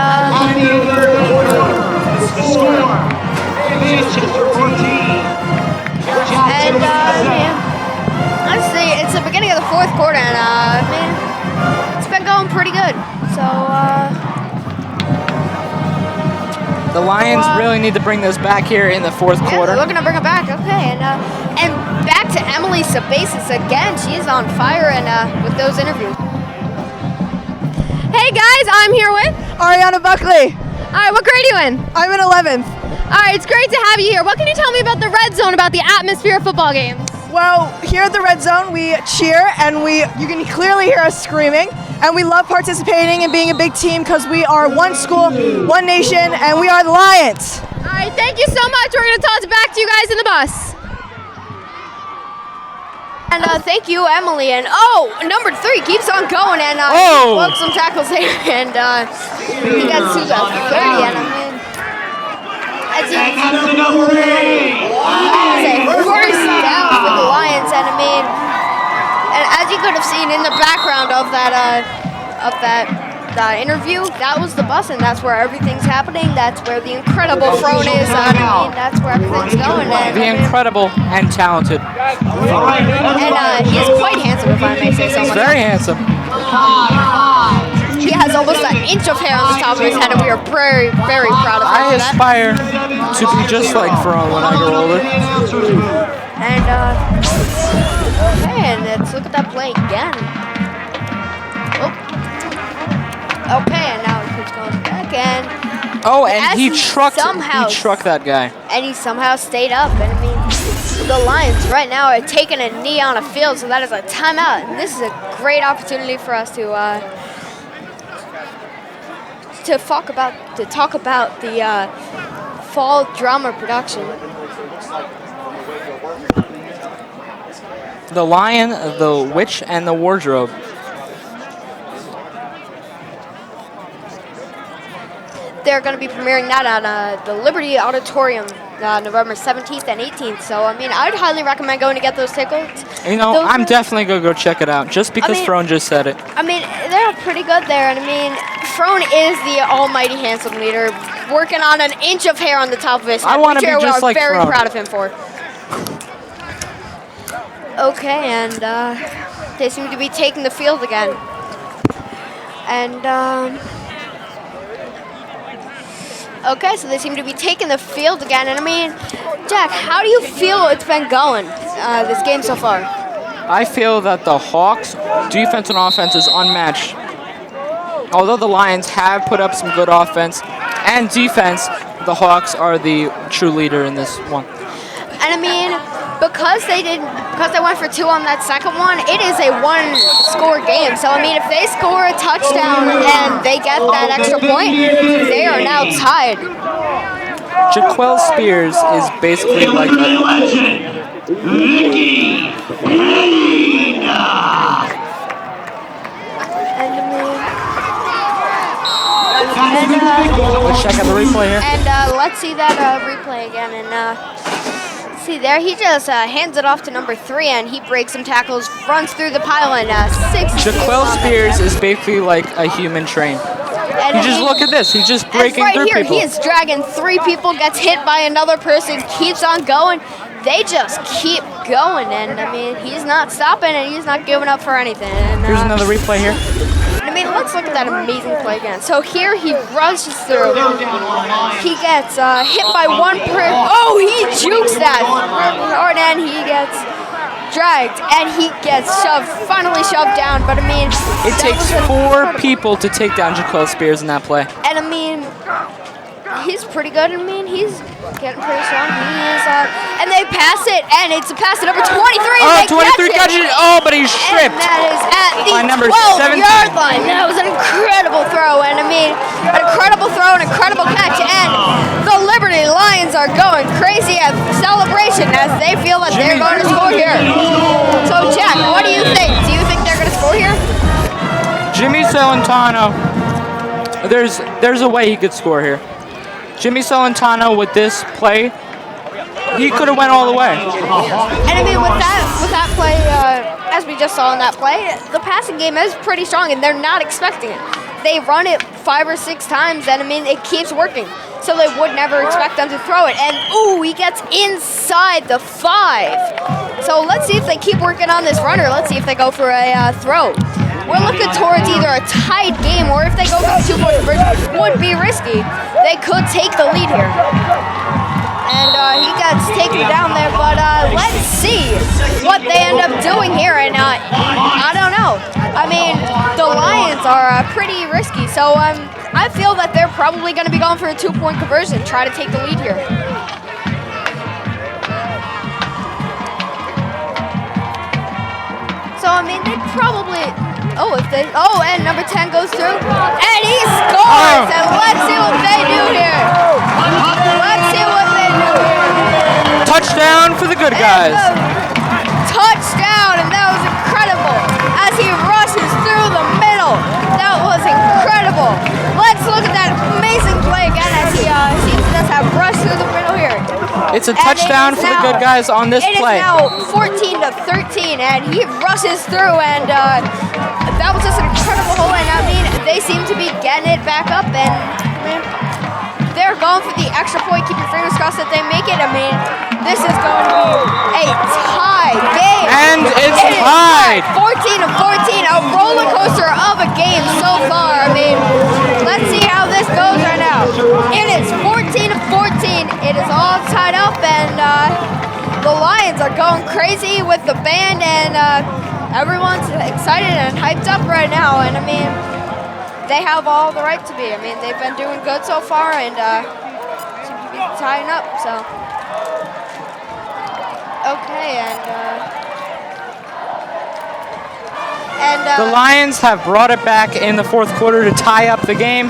honestly, it's the beginning of the fourth quarter, and I mean, it's been going pretty good. So, the Lions really need to bring this back here in the fourth quarter. They're looking to bring it back. Okay, and back to Emily Sabasis again. She's on fire, and with those interviews. Hey guys, I'm here with Ariana Buckley. All right, what grade are you in? I'm in 11th. All right, it's great to have you here. What can you tell me about the Red Zone, about the atmosphere of football games? Well, here at the Red Zone, we cheer, and you can clearly hear us screaming, and we love participating and being a big team because we are one school, one nation, and we are the Lions. All right, thank you so much. We're going to toss it back to you guys in the bus. And thank you, Emily. And number 3 keeps on going, and he broke some tackles there, and he got to the 30. And I mean, as you say, first down for the Lions, and I mean, and as you could have seen in the background of that interview, that was the bus, and that's where everything's happening. That's where the incredible Frone is. I mean, that's where everything's going. And the incredible and talented. And he is quite handsome, if I may say so myself. Very handsome. He has almost an inch of hair on the top of his head, and we are very, very proud of him. I aspire to be just like Frone when I grow older. And okay, and let's look at that play again. Okay, and now he's going back, and and he trucked that guy. And he somehow stayed up, and I mean, the Lions right now are taking a knee on a field, so that is a timeout, and this is a great opportunity for us to talk about the fall drama production. The Lion, the Witch, and the Wardrobe. They're going to be premiering that on the Liberty Auditorium November 17th and 18th. So, I mean, I'd highly recommend going to get those tickets. You know, I'm definitely going to go check it out, just because Frone just said it. I mean, they're pretty good there. And, I mean, Frone is the almighty handsome leader, working on an inch of hair on the top of his head. I want to be just like Frone. Very Frone. proud of him for. Okay, and they seem to be taking the field again. And, okay, so they seem to be taking the field again. And I mean, Jack, how do you feel it's been going, this game so far? I feel that the Hawks' defense and offense is unmatched. Although the Lions have put up some good offense and defense, the Hawks are the true leader in this one. And I mean, because they went for 2 on that second one, it is a 1-score game. So I mean, if they score a touchdown and they get that extra point, they are now tied. Jaquel Spears is basically like Let's check out the replay here. And let's see that replay again. And See there, he just hands it off to number 3, and he breaks some tackles, runs through the pile, and 6. Jaquel Spears is basically like a human train. You just look at this. He's just breaking right through here, people. He is dragging 3 people, gets hit by another person, keeps on going. They just keep going, and I mean, he's not stopping, and he's not giving up for anything. And, Here's another replay here. I mean, let's look at that amazing play again. So here he rushes through. He gets hit by one person. Oh, he jukes that really hard, and he gets dragged, and he gets finally shoved down. But I mean, it takes 4 people to take down Jaquel Spears in that play. And I mean, he's pretty good. I mean, he's getting pretty strong. He is, and they pass it, and it's a pass to number 23. Oh, 23 catches it. Oh, but he's stripped. And that is at the by number 12-yard line. That was an incredible throw, and I mean, an incredible throw, an incredible catch, and the Liberty Lions are going crazy at celebration as they feel that they're going to score here. So, Jack, what do you think? Do you think they're going to score here? Jimmy Celentano, there's a way he could score here. Jimmy Celentano with this play, he could have went all the way. And I mean, with that play, as we just saw in that play, the passing game is pretty strong, and they're not expecting it. They run it 5 or 6 times, and I mean, it keeps working. So they would never expect them to throw it. And ooh, he gets inside the 5. So let's see if they keep working on this runner. Let's see if they go for a throw. We're looking towards either a tied game, or if they go for the 2-point conversion, which would be risky, they could take the lead here. And he gets taken down there, but let's see what they end up doing here. And I don't know. I mean, the Lions are pretty risky, so I feel that they're probably going to be going for a 2-point conversion, try to take the lead here. So, I mean, they probably... and number 10 goes through, and he scores! And let's see what they do here. Let's see what they do here. Touchdown for the good guys. Touchdown, and that was incredible. As he rushes through the middle, that was incredible. Let's look at that amazing play again as he seems to just have rushed through the middle here. It's a touchdown for the good guys on this play. It is now 14-13, and he rushes through, and that was just an incredible hole, and I mean, they seem to be getting it back up, and they're going for the extra point. Keep your fingers crossed that they make it. I mean, this is going to be a tie game. And it's tied. 14-14, a roller coaster of a game so far. I mean, let's see how this goes right now. It is 14-14. It is all tied up, and the Lions are going crazy with the band, and everyone's excited and hyped up right now. And I mean, they have all the right to be. I mean, they've been doing good so far, and seem to be tying up. So, okay, and the Lions have brought it back in the 4th quarter to tie up the game.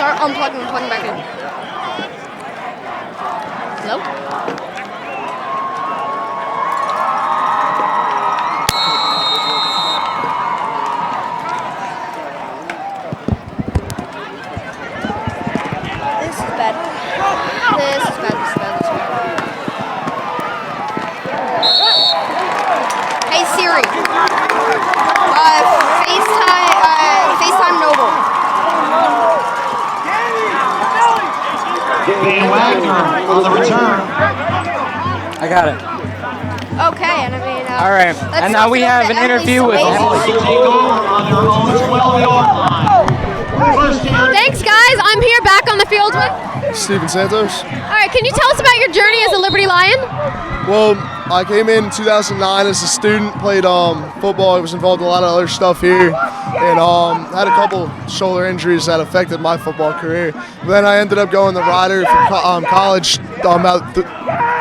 start unplugging and plugging back in. Hello? This is bad. This is bad. This is bad. This is bad. Hey Siri. FaceTime Noble. Dan Wagner on the return. I got it. Okay, and I mean. All right, and now we have an interview with Emily. Thanks, guys. I'm here back on the field with Steven Santos. All right, can you tell us about your journey as a Liberty Lion? Well, I came in 2009 as a student, played football. I was involved in a lot of other stuff here, and had a couple shoulder injuries that affected my football career. But then I ended up going to Rider for college. About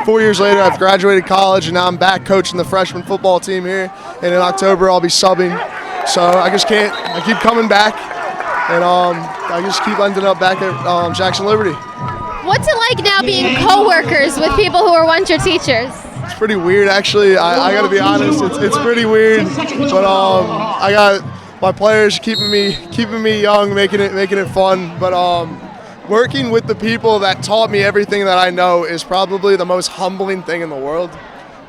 4 years later, I've graduated college, and now I'm back coaching the freshman football team here. And in October, I'll be subbing. So I just can't. I keep coming back, and I just keep ending up back at Jackson Liberty. What's it like now being co-workers with people who were once your teachers? It's pretty weird, actually. I got to be honest. It's pretty weird, but I got my players keeping me young, making it fun. But working with the people that taught me everything that I know is probably the most humbling thing in the world,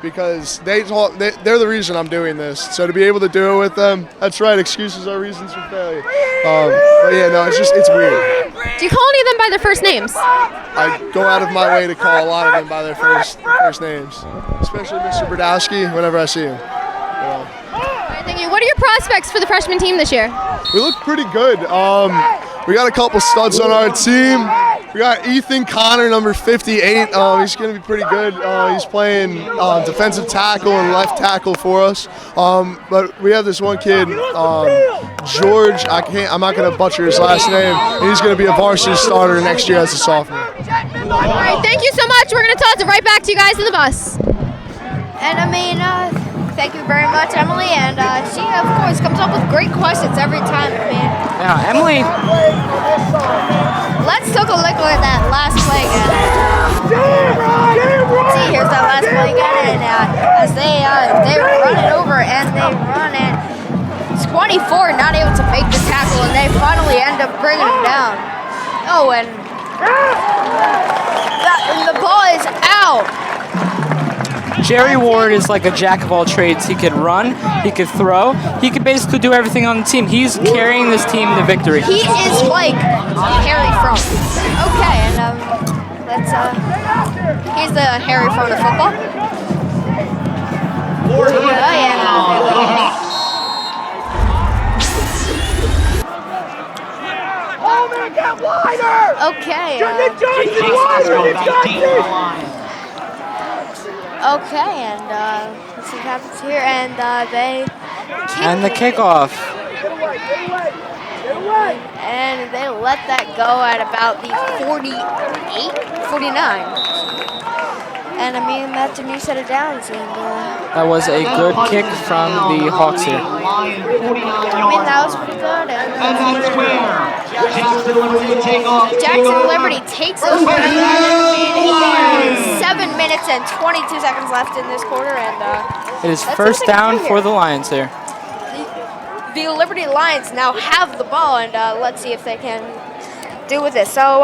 because they're the reason I'm doing this. So to be able to do it with them, that's right. Excuses are reasons for failure. But yeah, no, it's weird. Do you call any of them by their first names? I go out of my way to call a lot of them by their first names, especially Mr. Brodowski whenever I see him. All right, thank you. What are your prospects for the freshman team this year? We look pretty good. We got a couple studs on our team. We got Ethan Connor, number 58. He's going to be pretty good. He's playing defensive tackle and left tackle for us. But we have this one kid, George. I'm not going to butcher his last name. He's going to be a varsity starter next year as a sophomore. All right, thank you so much. We're going to toss it right back to you guys in the bus. And I mean, thank you very much, Emily. And she, of course, comes up with great questions every time. I mean, yeah, Emily. Let's take a look at that last play again. See, here's that last play again, and as they run it over and they run it. 24 not able to make the tackle, and they finally end up bringing him down. Oh, and the ball is out. Jerry Ward is like a jack of all trades. He could run, he could throw, he could basically do everything on the team. He's carrying this team to victory. He is like Harry Frome. Okay, and he's the Harry Frome of football. Okay. Okay, and let's see what happens here. And they kick. And the kickoff. And they let that go at about the 49. And I mean, that's a new set of downs. And that was a good kick from the Hawks here. I mean, that was pretty good. And that's where Jackson Liberty takes over. 7 minutes and 22 seconds left in this quarter, and it is first down for the Lions here. The Liberty Lions now have the ball, and let's see if they can do with this. So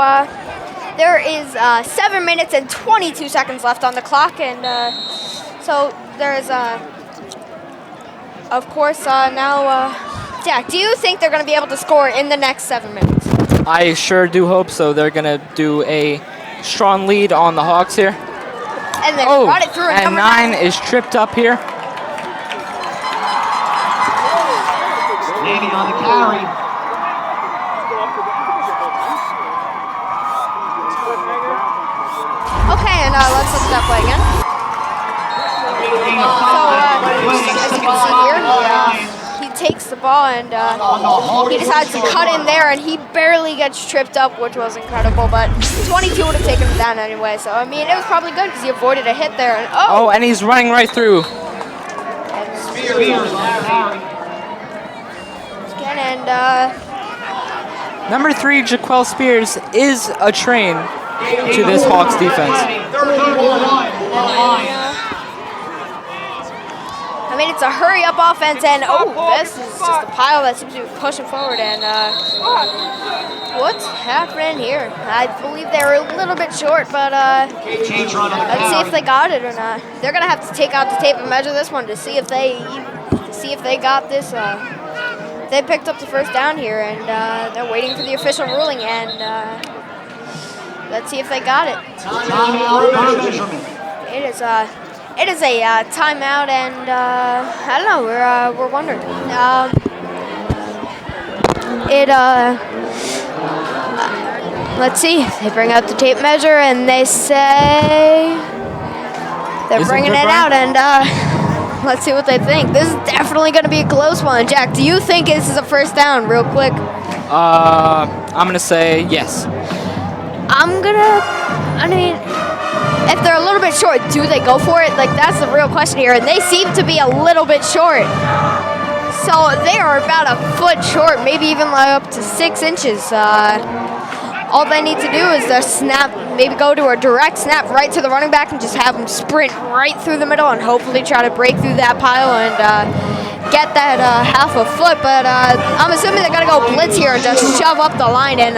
there is 7 minutes and 22 seconds left on the clock, and so there's of course now. Jack, do you think they're going to be able to score in the next 7 minutes? I sure do hope so. They're going to do a strong lead on the Hawks here. And they brought it through. And 9 is tripped up here. Landing on the carry. Okay, and let's look at that play again. So, as you can see here, he takes the ball and he decides to cut in there, and he barely gets tripped up, which was incredible, but 22 would have taken him down anyway, so I mean, it was probably good because he avoided a hit there. And, and he's running right through. And number 3, Jaquel Spears, is a train to this Hawks defense. I mean, it's a hurry-up offense, and this is just a pile that seems to be pushing forward, and what's happening here? I believe they were a little bit short, but let's see if they got it or not. They're gonna have to take out the tape and measure this one to see if they got this. They picked up the first down here, and they're waiting for the official ruling, and let's see if they got it. It is a timeout, and I don't know. We're wondering. let's see. They bring out the tape measure and they say they're bringing it out, and let's see what they think. This is definitely going to be a close one. Jack, do you think this is a first down real quick? I'm going to say yes. I mean, if they're a little bit short, do they go for it? Like, that's the real question here. And they seem to be a little bit short. So they are about a foot short, maybe even like up to 6 inches. All they need to do is snap, maybe go to a direct snap right to the running back and just have them sprint right through the middle and hopefully try to break through that pile and get that half a foot. But I'm assuming they're going to go blitz here and just shove up the line. And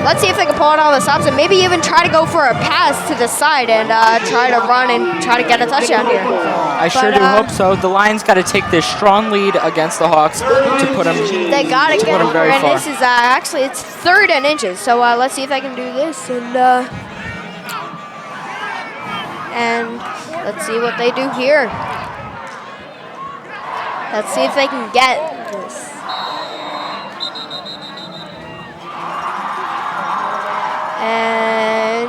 let's see if they can pull out all the stops and maybe even try to go for a pass to the side and try to run and try to get a touchdown here. I sure do hope so. The Lions got to take this strong lead against the Hawks to put them. They got to get them very and far. this is actually it's 3rd and inches. So let's see if they can do this and let's see what they do here. Let's see if they can get this. And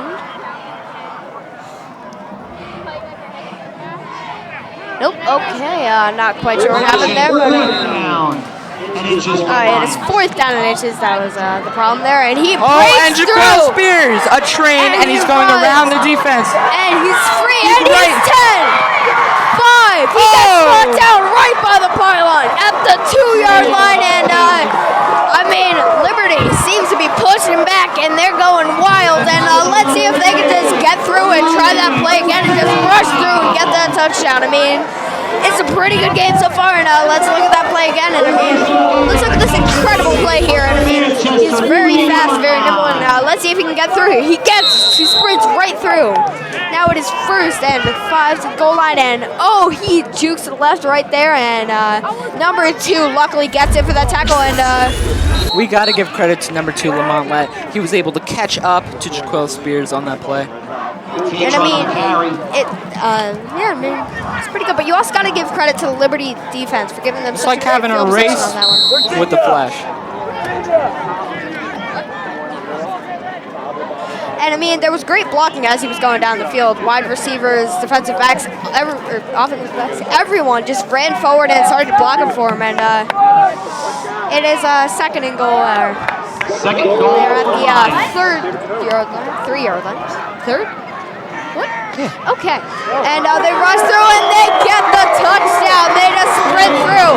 nope. Okay. Not quite sure what happened there, but alright, it's 4th down and inches. That was the problem there, and he breaks and through. Jaquel Spears, a train, and he's going around the defense. And he's free, and he's 10. 5. He gets brought down right by the pylon at the 2-yard line, and I mean, Liberty seems to be pushing back, and they're going wild. And let's see if they can just get through and try that play again and just rush through and get that touchdown. I mean, it's a pretty good game so far, and let's look at that play again. And I mean, let's look at this incredible play here. And I mean, he's very fast, very nimble, and let's see if he can get through here. He sprints right through. Now it is 1st and 5 to the goal line, and he jukes to the left right there, and number 2 luckily gets it for that tackle, and we got to give credit to number 2, Lamont Lett. He was able to catch up to Jaquel Spears on that play. And I mean, I mean, it's pretty good, but you also got to give credit to the Liberty defense for giving them it's such like a great having a field position race on that one. with the Flash. And I mean, there was great blocking as he was going down the field. Wide receivers, defensive backs, offensive backs, everyone just ran forward and started blocking for him. And it is a 2nd and goal. Second goal. They're at the 3rd-yard line. 3-yard line. 3rd? What? Yeah. Okay. And they rush through and they get the touchdown. They just sprint through.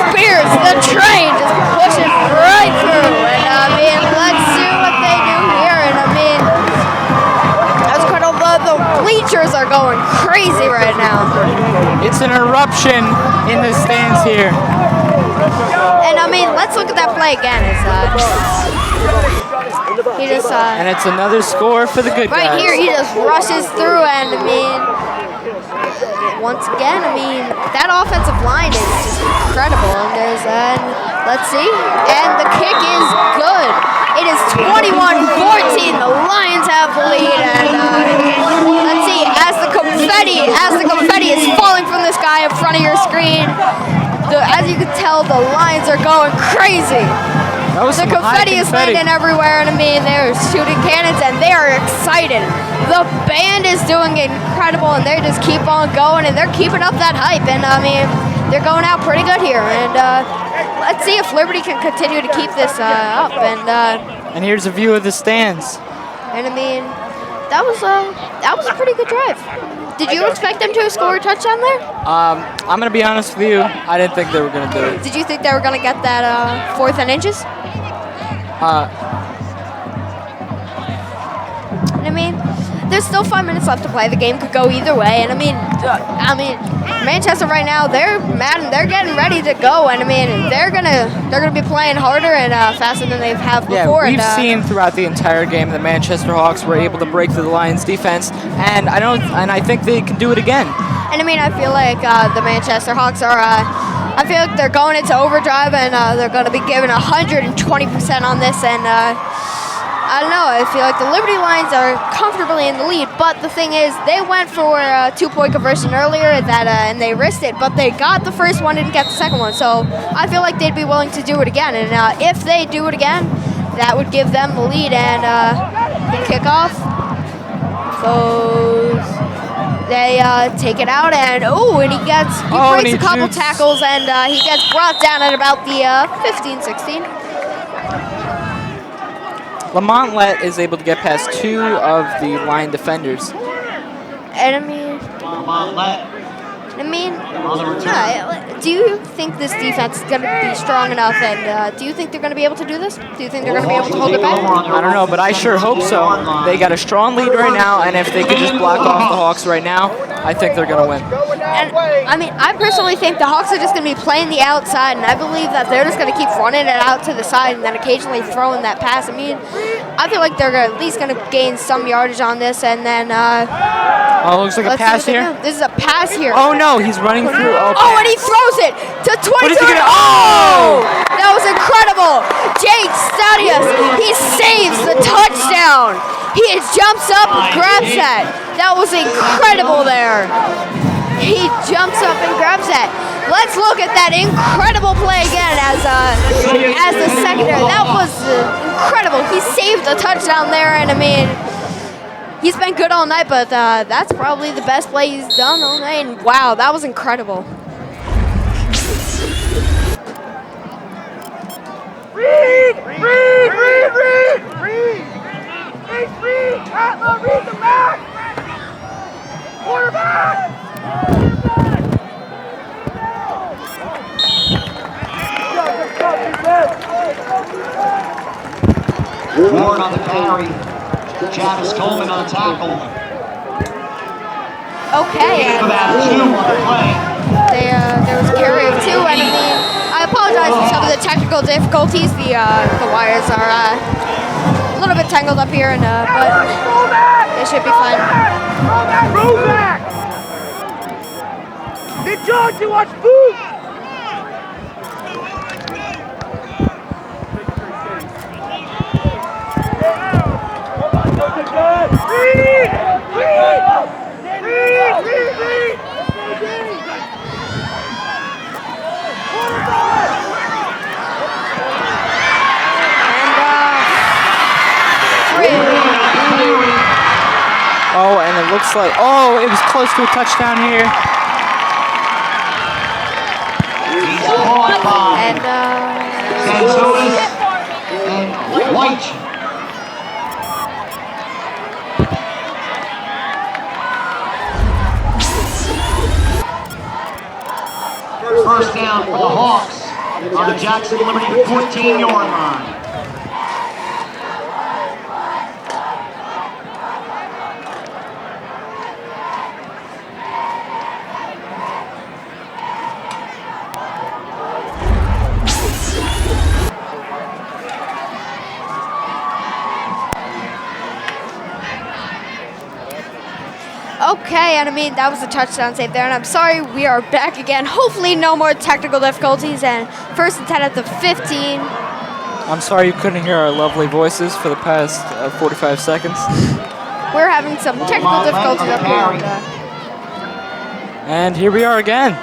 Spears, the train, just pushing right through. And I mean, let's see what they do here. And I mean, that's quite a lot. The bleachers are going crazy right now. It's an eruption in the stands here. And I mean, let's look at that play again. He just and it's another score for the good guys. Right here, he just rushes through, and I mean, once again, I mean, that offensive line is just incredible. And there's let's see, and the kick is good. It is 21-14. The Lions have the lead, and let's see, as the confetti is falling from the sky in front of your screen. As you can tell, the Lions are going crazy. The confetti is landing everywhere, and I mean, they're shooting cannons, and they are excited. The band is doing incredible, and they just keep on going, and they're keeping up that hype. And I mean, they're going out pretty good here. And let's see if Liberty can continue to keep this up. And here's a view of the stands. And I mean, that was a pretty good drive. Did you expect them to score a touchdown there? I'm going to be honest with you. I didn't think they were going to do it. Did you think they were going to get that 4th and inches? And I mean, there's still 5 minutes left to play. The game could go either way. And I mean, Manchester right now, they're mad and they're getting ready to go. And I mean, they're gonna be playing harder and faster than they've have before. Yeah, we've seen throughout the entire game the Manchester Hawks were able to break through the Lions defense, and I think they can do it again. And I mean, I feel like the Manchester Hawks are. I feel like they're going into overdrive and they're going to be giving 120% on this. And I don't know. I feel like the Liberty Lions are comfortably in the lead. But the thing is, they went for a 2-point conversion earlier and they risked it. But they got the first one, didn't get the second one. So I feel like they'd be willing to do it again. And if they do it again, that would give them the lead, and the kickoff goes. They take it out, and and he breaks a couple tackles, and he gets brought down at about the 15-16. Lamont is able to get past 2 of the Lion defenders. And do you think this defense is going to be strong enough, and do you think they're going to be able to do this? Do you think they're going to be able to hold it back? I don't know, but I sure hope so. They got a strong lead right now, and if they could just block off the Hawks right now, I think they're going to win. And I mean, I personally think the Hawks are just going to be playing the outside, and I believe that they're just going to keep running it out to the side and then occasionally throwing that pass. I mean, I feel like they're at least going to gain some yardage on this, and then looks like a pass here. This is a pass here. Oh no, he's running through. Oh, and he throws it to 23. Oh, that was incredible. Jake Stadius, he saves the touchdown. He jumps up and grabs that. That was incredible there. He jumps up and grabs that. Let's look at that incredible play again as the secondary. That was incredible. He saved the touchdown there, and I mean, he's been good all night, but that's probably the best play he's done all night. And wow, that was incredible. Read! Atla, read the back! Quarterback! Ward on the carry. Travis Coleman on the tackle. Okay. About 2 on the play. There was a carry of 2, and I mean, I apologize for some of the technical difficulties. The wires are a little bit tangled up here, and but it should be fine. Roll back! Hey, John, you watch food! Oh, and it looks like, it was close to a touchdown here. And White. First down for the Hawks on the Jackson Liberty 14-yard line. okay, and I mean, that was a touchdown save there, and I'm sorry, we are back again. Hopefully no more technical difficulties, and 1st and 10 at the 15. I'm sorry you couldn't hear our lovely voices for the past 45 seconds. We're having some technical difficulties up here. And here we are again.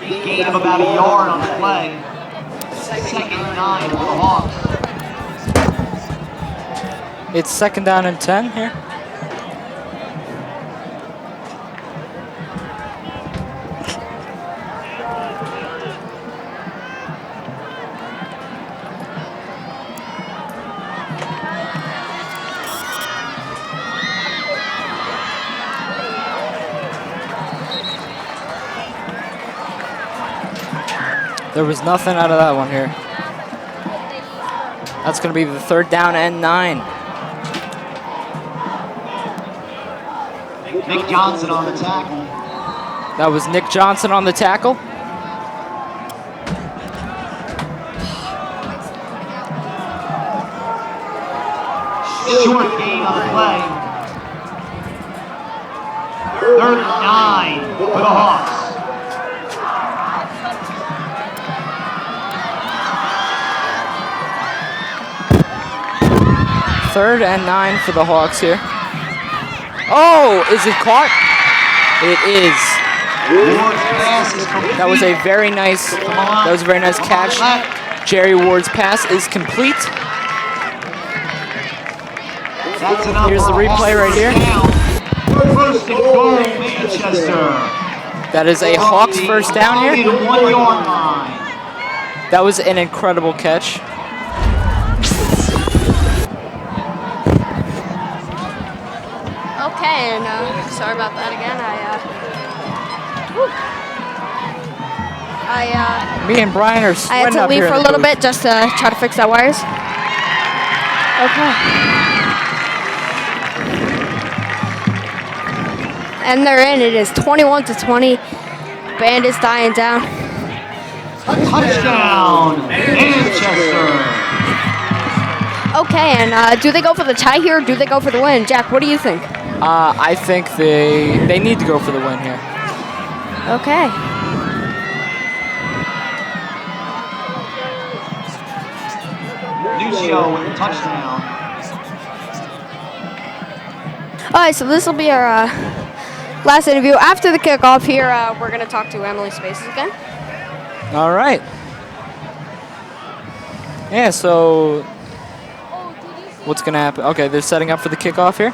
Gain of about a yard on the play. 2nd and 9 for the Hawks. It's 2nd down and 10 here. There was nothing out of that one here. That's going to be the 3rd down and 9. Nick Johnson on the tackle. That was Nick Johnson on the tackle. Short gain on the play. 3rd and 9 for the Hawks. Third and 9 for the Hawks here. Oh, is it caught? It is. Ward's pass That was a very nice. That was a very nice catch. Jerry Ward's pass is complete. Here's the replay right here. First and goal, Manchester. That is a Hawks first down here. 1 yard line. That was an incredible catch. Okay, and sorry about that again. Me and Brian are I had sweating to up leave here for in a the little booth. bit just to try to fix that wires. Okay. And they're in. It is 21-20. Band is dying down. Touchdown, Manchester. Okay, and do they go for the tie here or do they go for the win? Jack, what do you think? I think they need to go for the win here. Okay. Lucio with the touchdown. All right, so this will be our last interview. After the kickoff here, we're going to talk to Emily Spaces again. All right. Yeah, so what's going to happen? Okay, they're setting up for the kickoff here.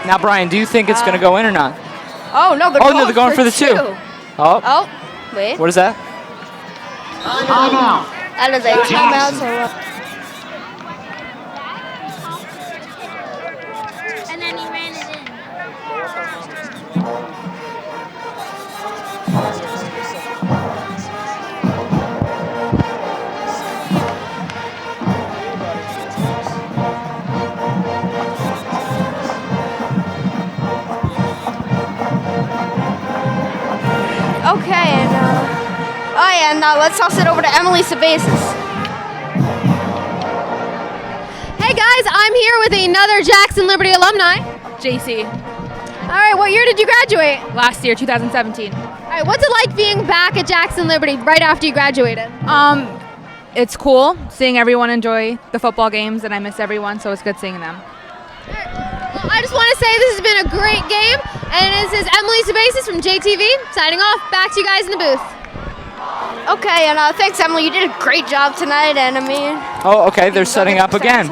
Now, Brian, do you think it's going to go in or not? Oh, no, they're going for the two. Oh, wait. What is that? Timeout. That is a timeout. So, And then he ran it in. okay, and let's toss it over to Emily Sabasis. Hey guys, I'm here with another Jackson Liberty alumni. JC. All right, what year did you graduate? Last year, 2017. All right, what's it like being back at Jackson Liberty right after you graduated? It's cool seeing everyone enjoy the football games, and I miss everyone, so it's good seeing them. Well, I just want to say this has been a great game, and this is Emily Sabasis from JTV signing off. Back to you guys in the booth. Okay, and thanks, Emily. You did a great job tonight, and Oh, okay, they're setting up again.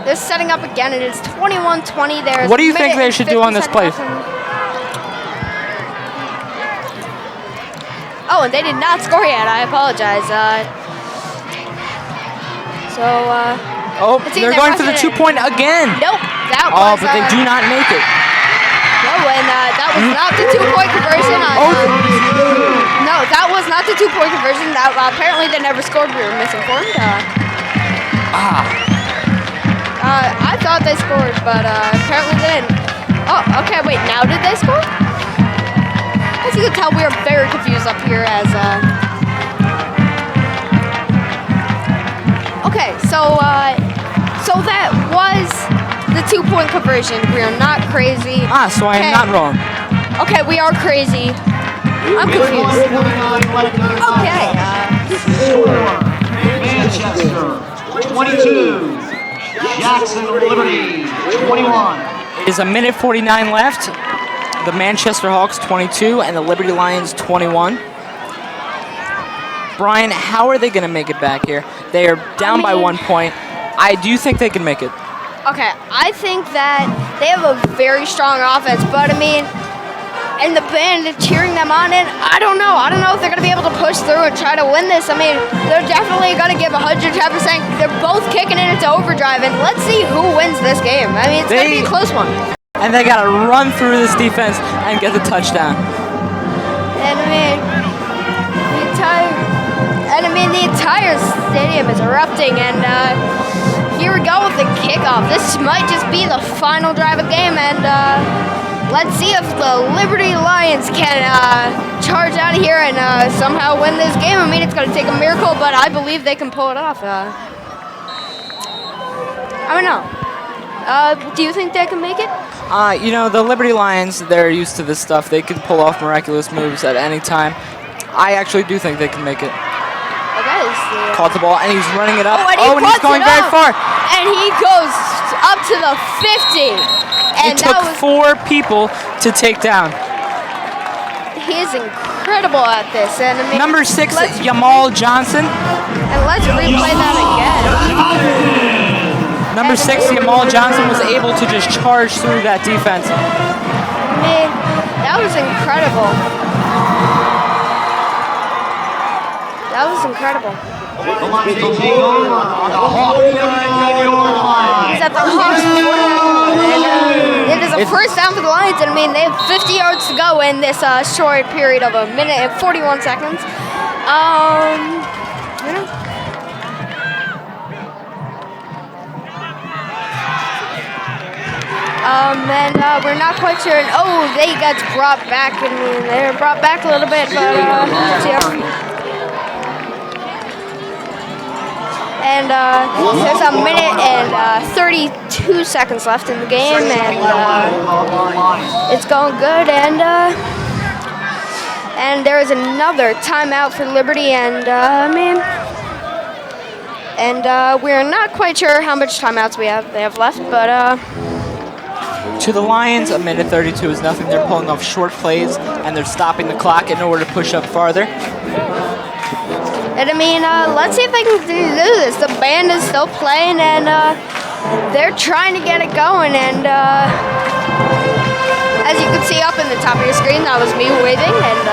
They're setting up again, and it's 21-20. There's What do you think they should do on this play? Oh, and they did not score yet. I apologize. Oh, they're going for the 2-point again. Nope, that was. Oh, but they do not make it. No, and that was not the 2-point conversion. No, that was not the 2-point conversion. That apparently they never scored. We were misinformed. I thought they scored, but apparently they didn't. Oh, okay. Wait, now did they score? As you can tell, we are very confused up here. Okay, so that was the 2-point conversion. We are not crazy. So I am not wrong. Okay, we are crazy. I'm confused. Okay. Manchester 22. Jackson Liberty 21. It is 1:49 left. The Manchester Hawks 22 and the Liberty Lions 21. Brian, how are they going to make it back here? They are down by 1 point. I do think they can make it. Okay, I think that they have a very strong offense, but and the band is cheering them on, and I don't know if they're going to be able to push through and try to win this. They're definitely going to give 110%. They're both kicking it into overdrive, and let's see who wins this game. It's going to be a close one. And they got to run through this defense and get the touchdown. And the entire stadium is erupting, and here we go with the kickoff. This might just be the final drive of the game, and let's see if the Liberty Lions can charge out of here and somehow win this game. It's going to take a miracle, but I believe they can pull it off. I don't know. Do you think they can make it? The Liberty Lions, they're used to this stuff. They can pull off miraculous moves at any time. I actually do think they can make it. Okay, Caught the ball, and he's running it up. And he's going very far. And he goes up to the 50. And it took 4 people to take down. he is incredible at this. And I mean, Number 6, Yamal Johnson. And let's replay that again. Number 6, Yamal Johnson was able to just charge through that defense. I mean, that was incredible. That was incredible. The Lions will take over on the Hawks 39-yard line. He's at the Hawks 49. It is a first down for the Lions, and I mean, they have 50 yards to go in this short period of a minute and 41 seconds. You know. And we're not quite sure. Oh, they got brought back. I mean, they were brought back a little bit, but yeah. And there's a minute and 32 seconds left in the game, and it's going good. And there is another timeout for Liberty, and we're not quite sure how much timeouts they have left, but. To the Lions, a minute 32 is nothing. They're pulling off short plays, and they're stopping the clock in order to push up farther. And I mean, let's see if they can do this. The band is still playing, and they're trying to get it going. And as you can see up in the top of your screen, that was me waving. And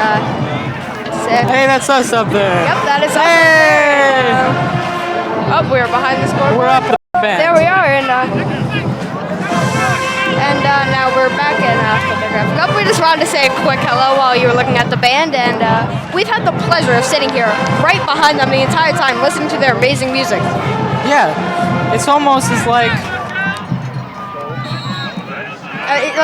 hey, that's us up there. Yep, that is us. Hey! Oh, we're behind the scoreboard. We're up the band. There we are, and now we're back in photographic up. We just wanted to say a quick hello while you were looking at the band, and we've had the pleasure of sitting here right behind them the entire time, listening to their amazing music. Yeah, it's almost as like...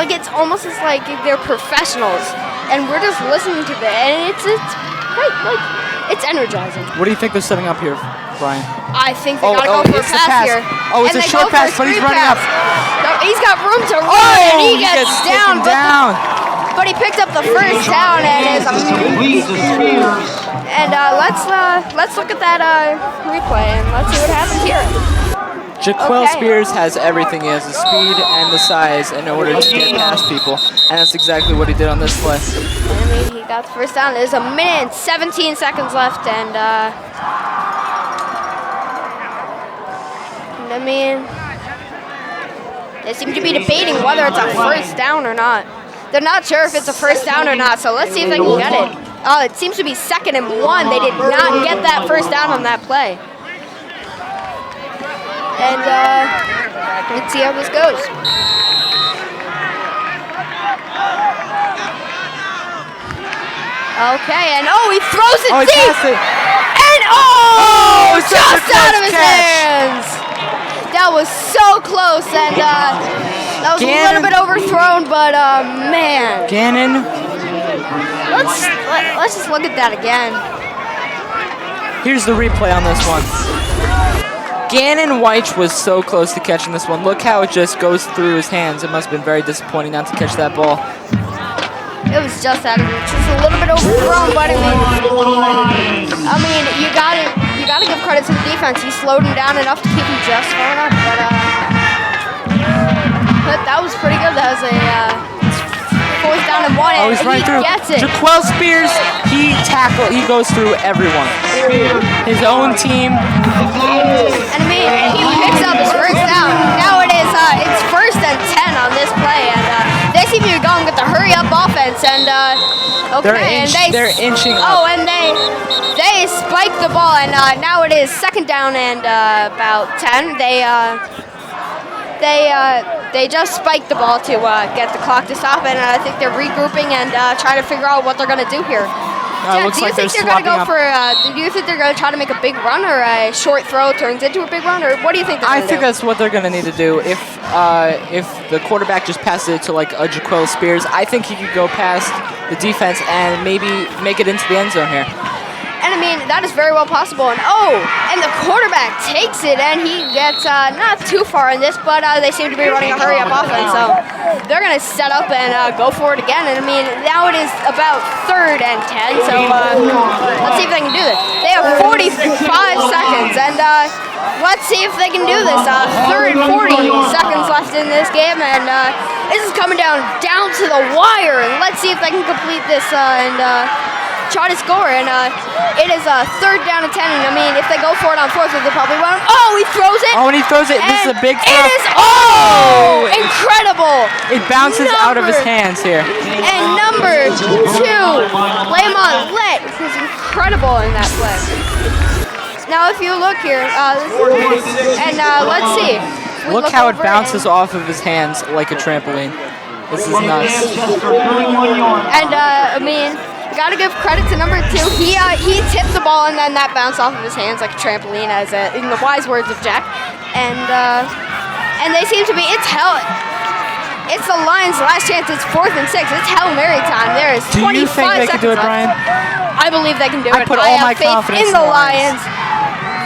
it's almost as like they're professionals, and we're just listening to them, and it's quite, like, it's energizing. What do you think they're setting up here, Brian? I think they gotta go for a pass here. Oh, it's a short pass, but he's running up. No, he's got room to run, and he gets down. But he picked up the first down, and let's look at that replay, and let's see what happens here. Jaquel Spears has everything. He has the speed and the size in order to get past people, and that's exactly what he did on this play. I mean, he got the first down. There's a minute and 17 seconds left, and I mean, they seem to be debating whether it's a first down or not. They're not sure if it's a first down or not, so let's see if they can get it. Oh, it seems to be 2nd and 1. They did not get that first down on that play. And let's see how this goes. Okay, and he throws it deep! And just out of his hands! That was so close, and that was a little bit overthrown, but man. Gannon. Let's just look at that again. Here's the replay on this one. Gannon Weich was so close to catching this one. Look how it just goes through his hands. It must have been very disappointing not to catch that ball. It was just out of reach. Just a little bit overthrown, but I mean, you gotta give credit to the defense. He slowed him down enough to keep him just far enough. But that was pretty good. That was a 4th down and 1, and he gets it. Jaquel Spears, he goes through everyone. His own team. And I mean, he picks up his first down. Now it's 1st and 10 on this play, and they seem to be going with the hurry-up offense, and they're inching up. Oh, and they spike the ball, and now it is 2nd down and about 10. They just spiked the ball to get the clock to stop, and I think they're regrouping and trying to figure out what they're going to do here. It looks like they're swapping up. Do you think they're going to try to make a big run, or a short throw turns into a big run, or what do you think they're going to do? I think that's what they're going to need to do. If the quarterback just passes it to like a Jaquel Spears, I think he could go past the defense and maybe make it into the end zone here. And I mean, that is very well possible. And the quarterback takes it, and he gets not too far in this, but they seem to be running a hurry-up offense, so they're going to set up and go for it again. And I mean, now it is about 3rd and 10, so let's see if they can do this. They have 45 seconds, and let's see if they can do this. 3rd and 40 seconds left in this game, and this is coming down to the wire, and let's see if they can complete this and try to score. And it is a 3rd down and 10. And I mean, if they go for it on 4th, they probably won't. Oh, he throws it. Oh, and he throws it. This is a big throw. It is incredible. It bounces out of his hands here. And number 2, Lamont Lett, is incredible in that play. Now, if you look here, and let's see. Look how it bounces off of his hands like a trampoline. This is nuts. And I mean, you gotta give credit to number 2. He tipped the ball and then that bounced off of his hands like a trampoline, as in the wise words of Jack. And they seem to be. It's the Lions' last chance. It's 4th and 6. It's Hail Mary time. There is 25 seconds. Do you think they can do it, Brian? I believe they can do it. I put all my confidence in the Lions.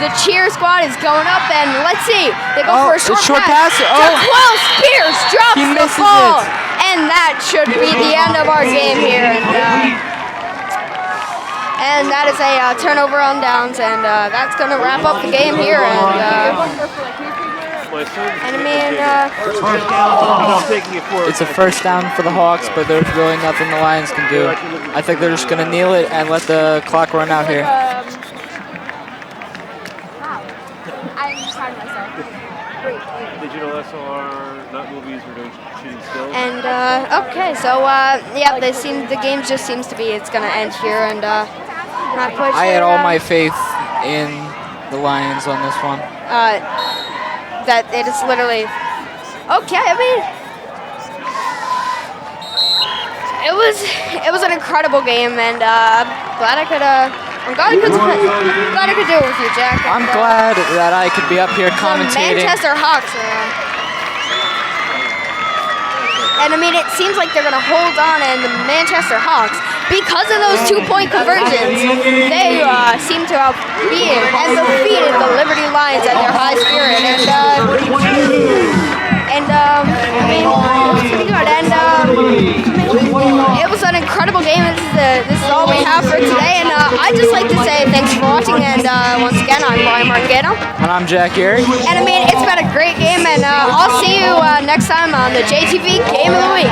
The cheer squad is going up, and let's see. They go for a short pass. Jaquel Spears drops the ball. And that should be the end of our game here. And that is a turnover on downs, and that's going to wrap up the game here. And I mean, it's a 1st down for the Hawks, but there's really nothing the Lions can do. I think they're just going to kneel it and let the clock run out here. Did you know SLR, not movies, we're doing shooting stills? And okay, so yeah, the game just seems to be it's gonna end here, and not quite sure. I had all my faith in the Lions on this one. That it is literally okay. I mean, it was an incredible game, and glad I could. I'm glad I could do it with you, Jack. I'm glad that I could be up here commentating. The Manchester Hawks. And I mean, it seems like they're going to hold on, and the Manchester Hawks, because of those 2-point conversions, they seem to have beaten and defeated the Liberty Lions at their high spirit. And I mean, it was pretty good. And it was an incredible game. This is all we have for today. And I'd just like to say thanks for watching. And once again, I'm Brian Margano. And I'm Jack Gary. And I mean, it's been a great game. And I'll see you next time on the JTV Game of the Week.